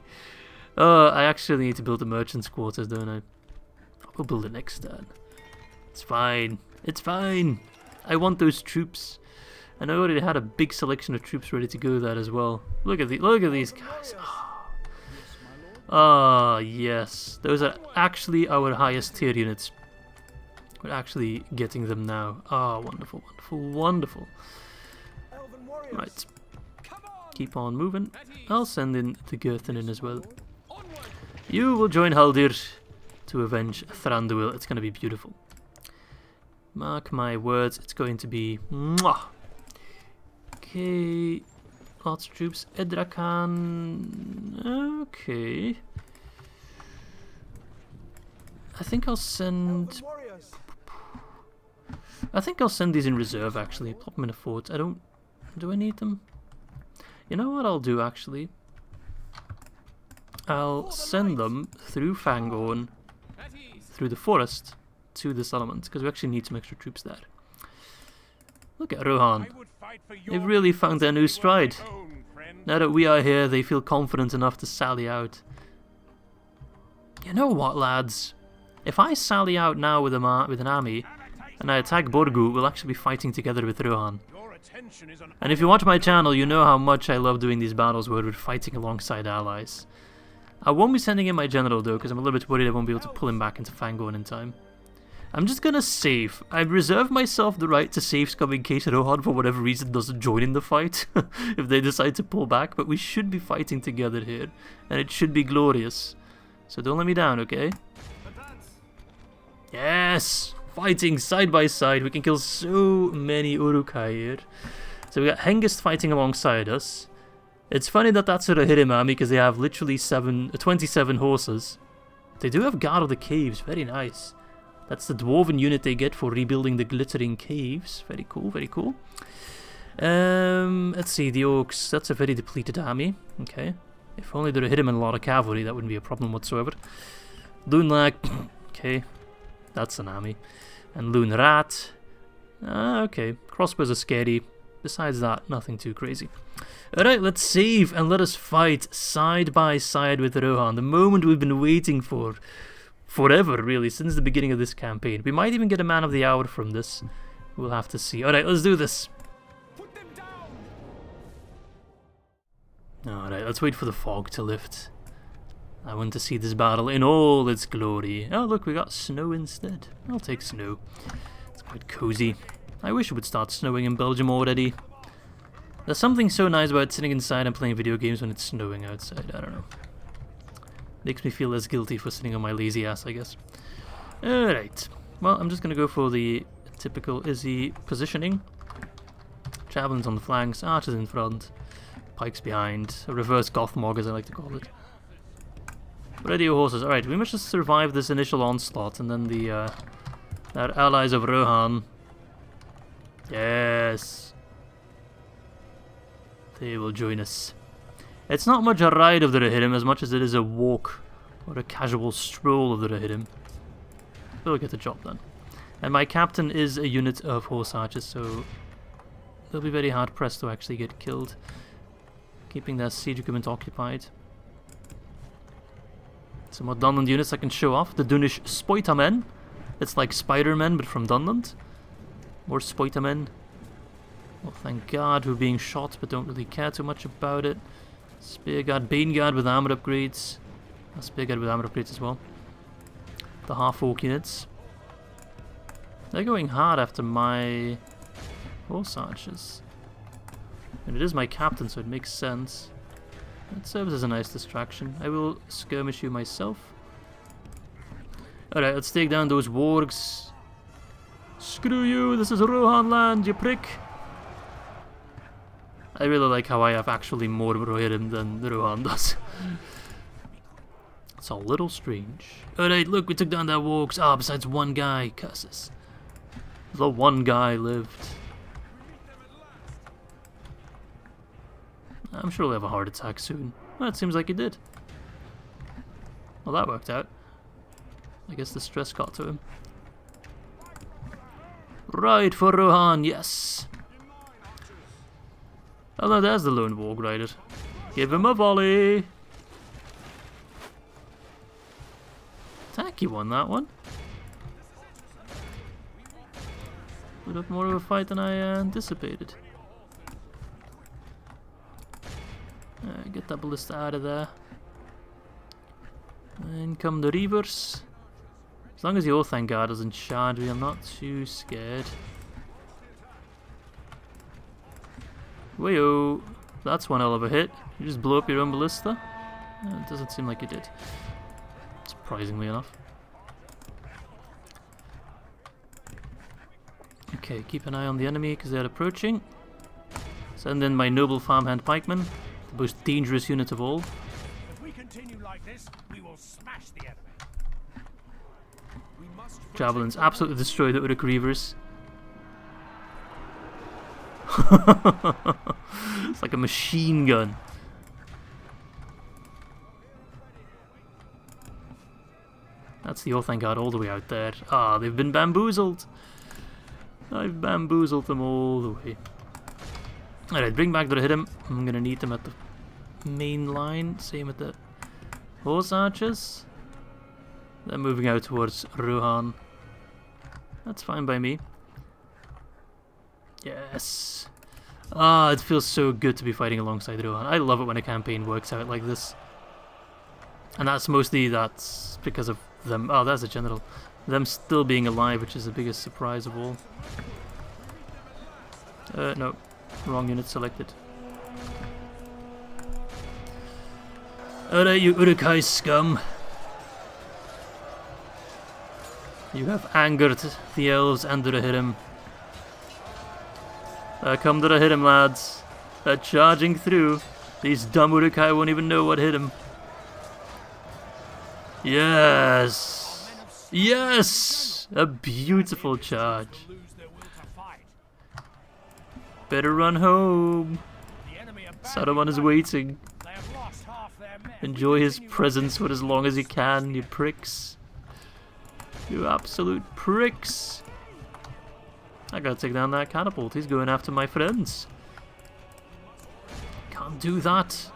[SPEAKER 1] I actually need to build the merchant's quarters, don't I? We'll build it next turn. It's fine. It's fine. I want those troops. And I already had a big selection of troops ready to go there as well. Look at these guys. Ah, yes. Those are actually our highest tier units. We're actually getting them now. Ah, wonderful, wonderful, wonderful. Right. Keep on moving. I'll send in the Girthin in as well. You will join Haldir to avenge Thranduil. It's going to be beautiful. Mark my words, it's going to be... Mwah! Okay. Lots of troops. Edrakan. Okay. I think I'll send these in reserve actually. Plop them in a fort. Do I need them? You know what I'll do actually? I'll send them through Fangorn, through the forest, to the settlement, because we actually need some extra troops there. Look at Rohan. They've really found their new stride. Now that we are here, they feel confident enough to sally out. You know what, lads? If I sally out now with an army, and I attack Borgu, we'll actually be fighting together with Rohan. And if you watch my channel, you know how much I love doing these battles where we're fighting alongside allies. I won't be sending in my general though, because I'm a little bit worried I won't be able to pull him back into Fangorn in time. I'm just gonna save. I reserve myself the right to save scum in case Rohan for whatever reason doesn't join in the fight, if they decide to pull back, but we should be fighting together here, and it should be glorious. So don't let me down, okay? Yes! Fighting side by side, we can kill so many Uruk-Hai here. So we got Hengist fighting alongside us. It's funny that that's a Rohirrim army because they have literally 27 horses. They do have Guard of the Caves, very nice. That's the dwarven unit they get for rebuilding the glittering caves. Very cool, very cool. Let's see, the Orcs, that's a very depleted army. Okay. If only they hit him in a lot of cavalry, that wouldn't be a problem whatsoever. Loonlag, okay. That's an army. And Loonrat. Okay. Crossbows are scary. Besides that, nothing too crazy. Alright, let's save and let us fight side by side with Rohan. The moment we've been waiting for. Forever, really, since the beginning of this campaign. We might even get a Man of the Hour from this. We'll have to see. Alright, let's do this. Alright, let's wait for the fog to lift. I want to see this battle in all its glory. Oh, look, we got snow instead. I'll take snow. It's quite cozy. I wish it would start snowing in Belgium already. There's something so nice about sitting inside and playing video games when it's snowing outside. I don't know. Makes me feel less guilty for sitting on my lazy ass, I guess. Alright. Well, I'm just going to go for the typical Izzy positioning. Javelins on the flanks, archers in front, pikes behind, a reverse Gothmog as I like to call it. Ready your horses. Alright, we must just survive this initial onslaught and then our allies of Rohan. Yes. They will join us. It's not much a ride of the Rohirrim as much as it is a walk or a casual stroll of the Rohirrim. They'll get the job done. And my captain is a unit of horse archers, so they'll be very hard pressed to actually get killed. Keeping their siege equipment occupied. Some more Dunland units I can show off. The Dunish Spoitamen. It's like Spider-Men, but from Dunland. More Spoitamen. Well, thank God we're being shot, but don't really care too much about it. Spearguard, Baneguard with armor upgrades. Spearguard with armor upgrades as well. The half-orc units. They're going hard after my horse archers. And it is my captain, so it makes sense. It serves as a nice distraction. I will skirmish you myself. Alright, let's take down those wargs. Screw you, this is Rohan land, you prick. I really like how I have actually more Rohirrim than Rohan does. It's a little strange. Alright, look, we took down that wargs. Ah, besides one guy. Curses. The one guy lived. I'm sure he'll have a heart attack soon. Well, it seems like he did. Well, that worked out. I guess the stress got to him. Right for Rohan, yes. Oh no, there's the lone warg rider. Give him a volley. Tacky won that one. Put up more of a fight than I anticipated. Get that ballista out of there. And come the reavers. As long as the Orthangar doesn't charge me, I'm not too scared. Wayo! That's one hell of a hit. You just blew up your own ballista? It doesn't seem like you did. Surprisingly enough. Okay, keep an eye on the enemy because they're approaching. Send in my noble farmhand pikemen, the most dangerous unit of all.
[SPEAKER 2] If we continue like this, we will smash the enemy.
[SPEAKER 1] Javelins absolutely destroy the Uruk Reavers. It's like a machine gun. That's the Orthangard all the way out there. Ah, they've been bamboozled. I've bamboozled them all the way. Alright, bring back the Rohirrim. I'm gonna need them at the main line. Same with the horse archers. They're moving out towards Rohan. That's fine by me. Yes. Ah, it feels so good to be fighting alongside Rohan. I love it when a campaign works out like this. And that's because of them. Oh, that's a general. Them still being alive, which is the biggest surprise of all. No. Wrong unit selected. Alright, you Uruk-Hai scum. You have angered the elves and the Rohirrim. Come the Rohirrim, lads. They're charging through. These dumb Uruk-Hai won't even know what hit him. Yes! Yes! A beautiful charge. Better run home. Saruman is waiting. Enjoy his presence for as long as you can, you pricks. You absolute pricks. I gotta take down that catapult. He's going after my friends. Can't do that.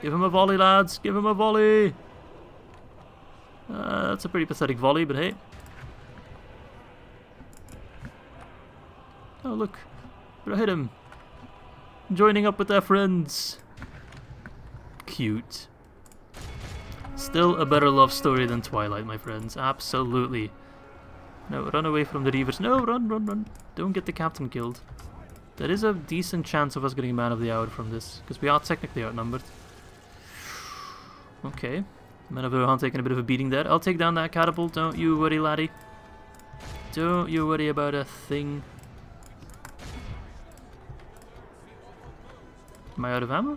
[SPEAKER 1] Give him a volley, lads. Give him a volley. That's a pretty pathetic volley, but hey. Oh, look. Hit him. Joining up with their friends. Cute. Still a better love story than Twilight, my friends. Absolutely. No, run away from the Reavers. No, run, run, run. Don't get the captain killed. There is a decent chance of us getting Man of the Hour from this, because we are technically outnumbered. Okay. Men of Rohan taking a bit of a beating there. I'll take down that catapult. Don't you worry, laddie. Don't you worry about a thing. Am I out of ammo?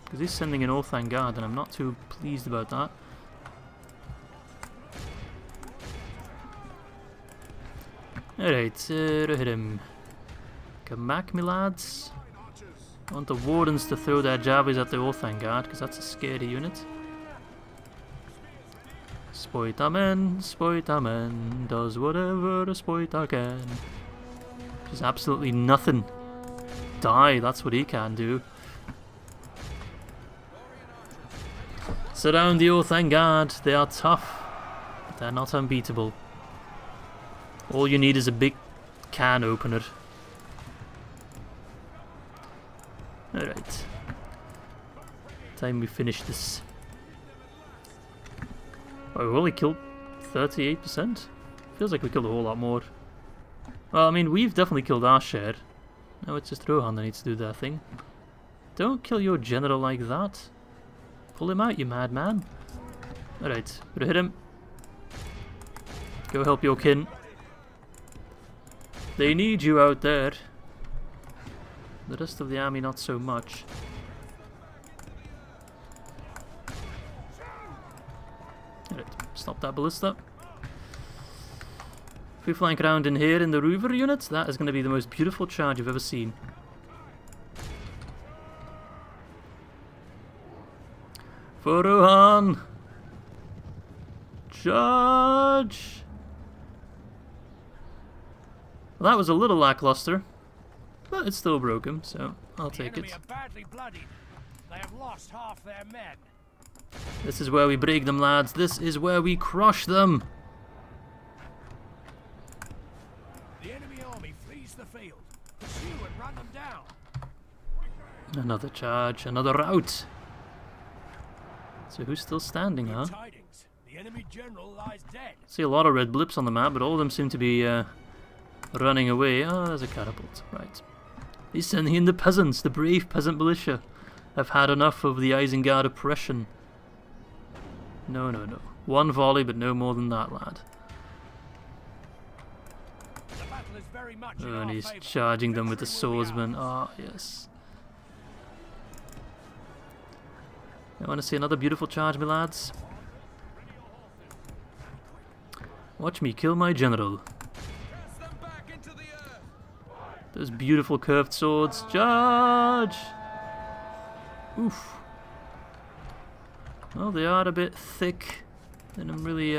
[SPEAKER 1] Because he's sending an Orthangard and I'm not too pleased about that. Alright, hit him. Come back, me lads. I want the Wardens to throw their javelins at the Orthangard, because that's a scary unit. Spoitamen, does whatever a Spoita can. Which is absolutely nothing. Die, that's what he can do. Surround the Orthangard. They are tough, but they're not unbeatable. All you need is a big can opener. Alright. Time we finish this. Oh, we only killed 38%? Feels like we killed a whole lot more. Well, I mean, we've definitely killed our share. Now it's just Rohan that needs to do their thing. Don't kill your general like that. Pull him out, you madman. Alright, we'll hit him. Go help your kin. They need you out there. The rest of the army not so much. Alright, stop that ballista. If we flank around in here in the Roover unit, that is going to be the most beautiful charge you've ever seen. For Rohan! Charge! Well, that was a little lackluster, but it still broke him, so I'll take it.
[SPEAKER 2] Are badly bloodied. They have lost half their men.
[SPEAKER 1] This is where we break them, lads. This is where we crush them.
[SPEAKER 2] The enemy army flees the field. Pursue and run them down.
[SPEAKER 1] Another charge, another rout. So who's still standing, huh?
[SPEAKER 2] Tidings. The enemy general lies dead.
[SPEAKER 1] See a lot of red blips on the map, but all of them seem to be running away. Oh, there's a catapult. Right. He's sending in the peasants. The brave peasant militia have had enough of the Isengard oppression. No, no, no. One volley, but no more than that, lad.
[SPEAKER 2] The battle is very very much in
[SPEAKER 1] Oh, and
[SPEAKER 2] our
[SPEAKER 1] he's
[SPEAKER 2] favour.
[SPEAKER 1] charging them with the
[SPEAKER 2] Victory will be
[SPEAKER 1] swordsman.
[SPEAKER 2] ours.
[SPEAKER 1] Ah, yes. I want to see another beautiful charge, my lads. Watch me kill my general. Those beautiful curved swords. Charge! Oof. Well, they are a bit thick. They didn't really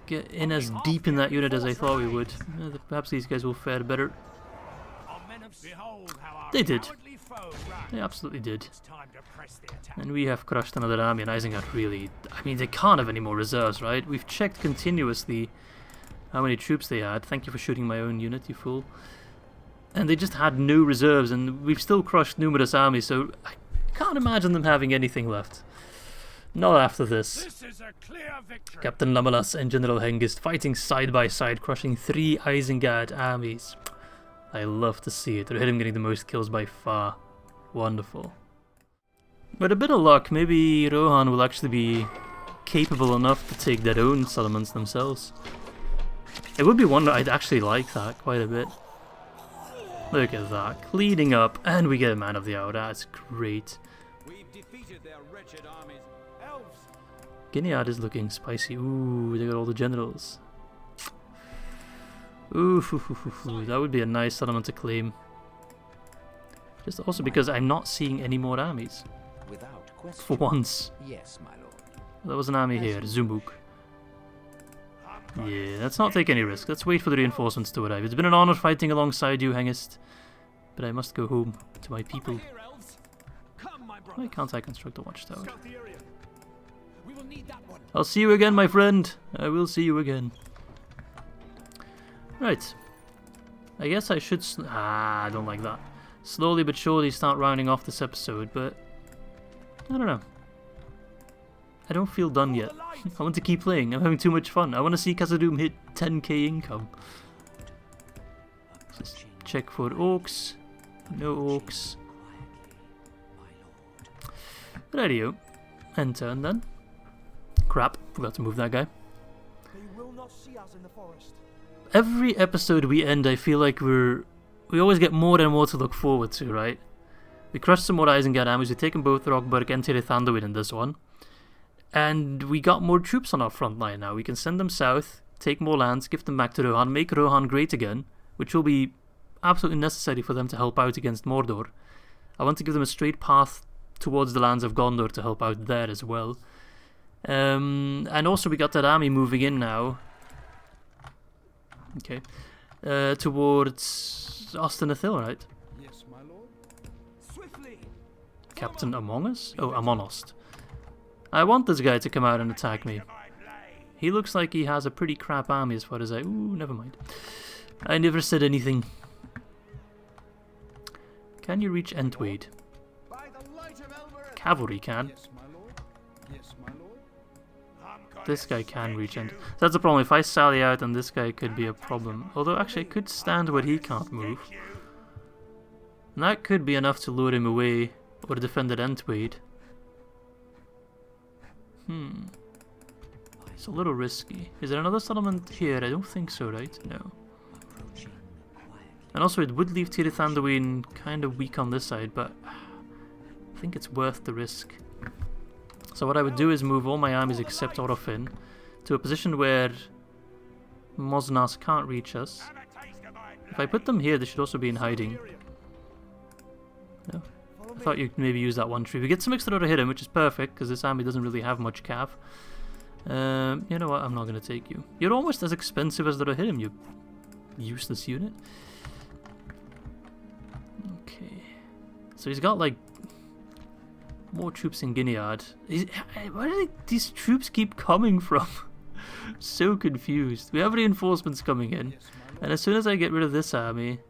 [SPEAKER 1] get in as deep in that unit as I thought we would. Perhaps these guys will fare better. They did. They absolutely did. And we have crushed another army, and Isengard really... I mean, they can't have any more reserves, right? We've checked continuously how many troops they had. Thank you for shooting my own unit, you fool. And they just had no reserves, and we've still crushed numerous armies, so I can't imagine them having anything left. Not after this.
[SPEAKER 2] This is a clear victory.
[SPEAKER 1] Captain Lamalas and General Hengist fighting side by side, crushing 3 Isengard armies. I love to see it. They're him getting the most kills by far. Wonderful. With a bit of luck, maybe Rohan will actually be capable enough to take their own settlements themselves. It would be one that I'd actually like that quite a bit. Look at that, cleaning up, and we get a man of the hour. That's great.
[SPEAKER 3] We've defeated their wretched armies.
[SPEAKER 2] Elves.
[SPEAKER 1] Gilead is looking spicy. Ooh, they got all the generals. Ooh, that would be a nice settlement to claim. Just also because I'm not seeing any more armies.
[SPEAKER 3] Without question.
[SPEAKER 1] For once.
[SPEAKER 3] Yes, my lord.
[SPEAKER 1] There was an army here, Zumuk. Yeah, let's not take any risk. Let's wait for the reinforcements to arrive. It's been an honor fighting alongside you, Hengist. But I must go home to my people. Why can't I construct a watchtower? I'll see you again, my friend. I will see you again. Right. I guess I should... I don't like that. Slowly but surely start rounding off this episode, but... I don't know. I don't feel done yet. I want to keep playing. I'm having too much fun. I want to see Khazad-dûm hit 10k income. Just check for orcs. No orcs. Radio. End turn then. Crap. Forgot to move that guy.
[SPEAKER 2] They will not see us in the forest.
[SPEAKER 1] Every episode we end, I feel like we always get more and more to look forward to, right? We crushed some more Isengard armies. We've taken both Rochburg and Tirith in this one. And we got more troops on our front line now. We can send them south, take more lands, give them back to Rohan, make Rohan great again, which will be absolutely necessary for them to help out against Mordor. I want to give them a straight path towards the lands of Gondor to help out there as well. And also we got that army moving in now. Okay. Towards Ostenethil, right?
[SPEAKER 3] Yes, my lord.
[SPEAKER 2] Swiftly.
[SPEAKER 1] Captain Among Us? Oh, Amonost. I want this guy to come out and attack me. He looks like he has a pretty crap army as far as I... Ooh, never mind. I never said anything. Can you reach Entwade? Cavalry can.
[SPEAKER 3] Yes, my lord. Yes, my lord.
[SPEAKER 1] This guy can reach Entwade. That's the problem. If I sally out, then this guy could be a problem. Although, actually, I could stand where he can't move. And that could be enough to lure him away or defend at Entwade. It's a little risky. Is there another settlement here? I don't think so, right? No. And also it would leave Tirith Anduin kind of weak on this side, but I think it's worth the risk. So what I would do is move all my armies except Orofin to a position where Mosnas can't reach us. If I put them here, they should also be in hiding. No. I thought you'd maybe use that one tree. We get some extra to hit him, which is perfect, because this army doesn't really have much cav. You know what? I'm not going to take you. You're almost as expensive as the Rohirrim, you useless unit. Okay. So he's got, like, more troops in Gilead. Where do these troops keep coming from? So confused. We have reinforcements coming in. And as soon as I get rid of this army...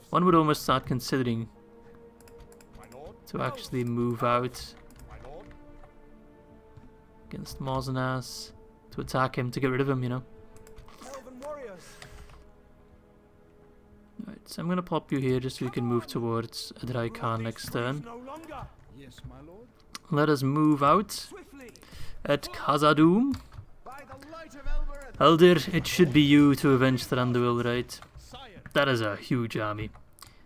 [SPEAKER 1] one would almost start considering to actually move out against Mosnas to attack him, to get rid of him, you know. Right, so I'm going to plop you here just so you can move towards Adrai Khan next turn.
[SPEAKER 3] Yes, my lord.
[SPEAKER 1] Let us move out at Khazad-dûm. Eldir, it should be you to avenge Thranduil, right? That is a huge army.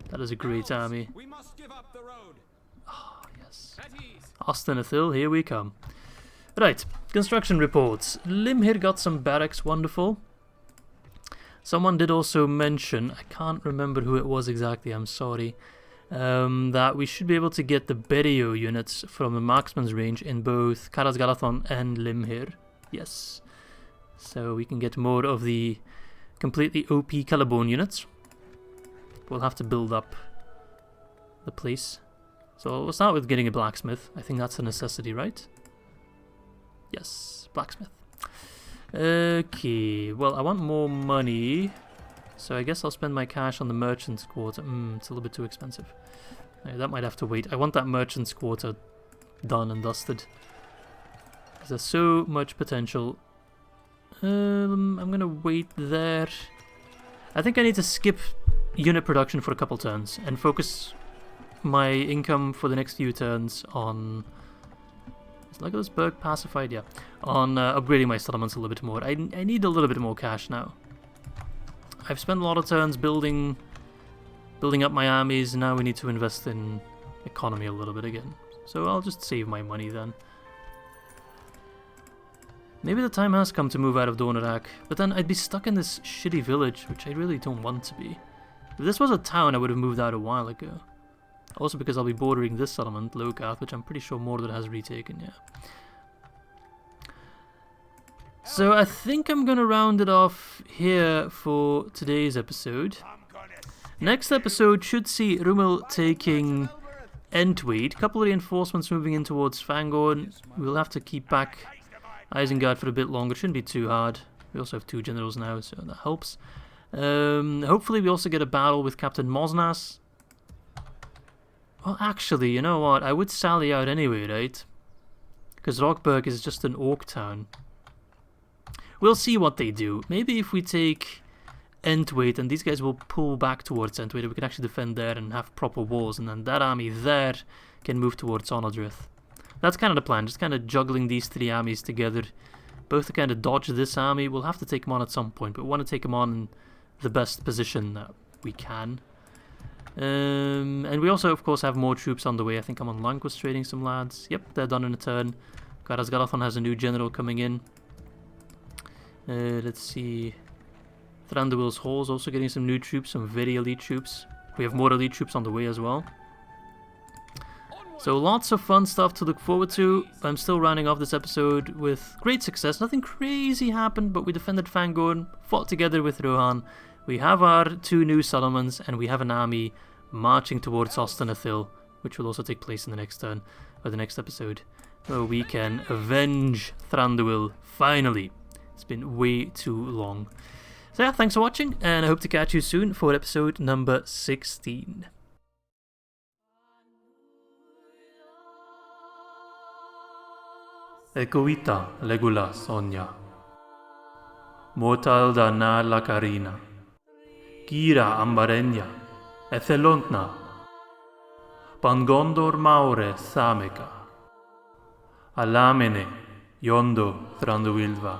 [SPEAKER 1] That is a great army.
[SPEAKER 4] We must give up the road.
[SPEAKER 1] Ah, yes. Ostenathil, here we come. Right, construction reports. Limhir got some barracks, wonderful. Someone did also mention, I can't remember who it was exactly, I'm sorry, that we should be able to get the Berio units from the marksman's range in both Karaz Galathon and Limhir. Yes. So we can get more of the completely OP Caliborn units. We'll have to build up the place. So we'll start with getting a blacksmith. I think that's a necessity, right? Yes, blacksmith. Okay, well I want more money. So I guess I'll spend my cash on the merchant's quarter. It's a little bit too expensive. That might have to wait. I want that merchant's quarter done and dusted. There's so much potential. I'm gonna wait there. I think I need to skip unit production for a couple turns and focus my income for the next few turns on... Is Legolasburg pacified? Yeah. On upgrading my settlements a little bit more. I need a little bit more cash now. I've spent a lot of turns building up my armies, and now we need to invest in economy a little bit again. So I'll just save my money then. Maybe the time has come to move out of Donarak, but then I'd be stuck in this shitty village, which I really don't want to be. If this was a town, I would have moved out a while ago. Also because I'll be bordering this settlement, Lokath, which I'm pretty sure Mordor has retaken, yeah. So I think I'm gonna round it off here for today's episode. Next episode should see Rumil taking Entweed, a couple of reinforcements moving in towards Fangorn. We'll have to keep back Isengard for a bit longer, shouldn't be too hard. We also have 2 generals now, so that helps. Hopefully we also get a battle with Captain Mosnas. Well, actually, you know what? I would sally out anyway, right? Because Rochburg is just an orc town. We'll see what they do. Maybe if we take Entweed and these guys will pull back towards Entweed, we can actually defend there and have proper walls, and then that army there can move towards Onodrith. That's kind of the plan, just kind of juggling these 3 armies together. Both to kind of dodge this army. We'll have to take them on at some point, but we want to take them on in the best position that we can. And we also, of course, have more troops on the way. I think I'm on Lanquist trading some lads. Yep, they're done in a turn. Karaz Galathon has a new general coming in. Let's see. Thranduil's Hall is also getting some new troops, some very elite troops. We have more elite troops on the way as well. So lots of fun stuff to look forward to. I'm still rounding off this episode with great success. Nothing crazy happened, but we defended Fangorn, fought together with Rohan. We have our 2 new settlements, and we have an army marching towards Ostenathil, which will also take place in the next turn, or the next episode. So we can avenge Thranduil, finally. It's been way too long. So yeah, thanks for watching, and I hope to catch you soon for episode number 16. Ecoita legula sonia. Mortal da na la carina. Kira ambarenia. Ethelontna. Pangondor maure sameka. Alamene yondo Thranduilva.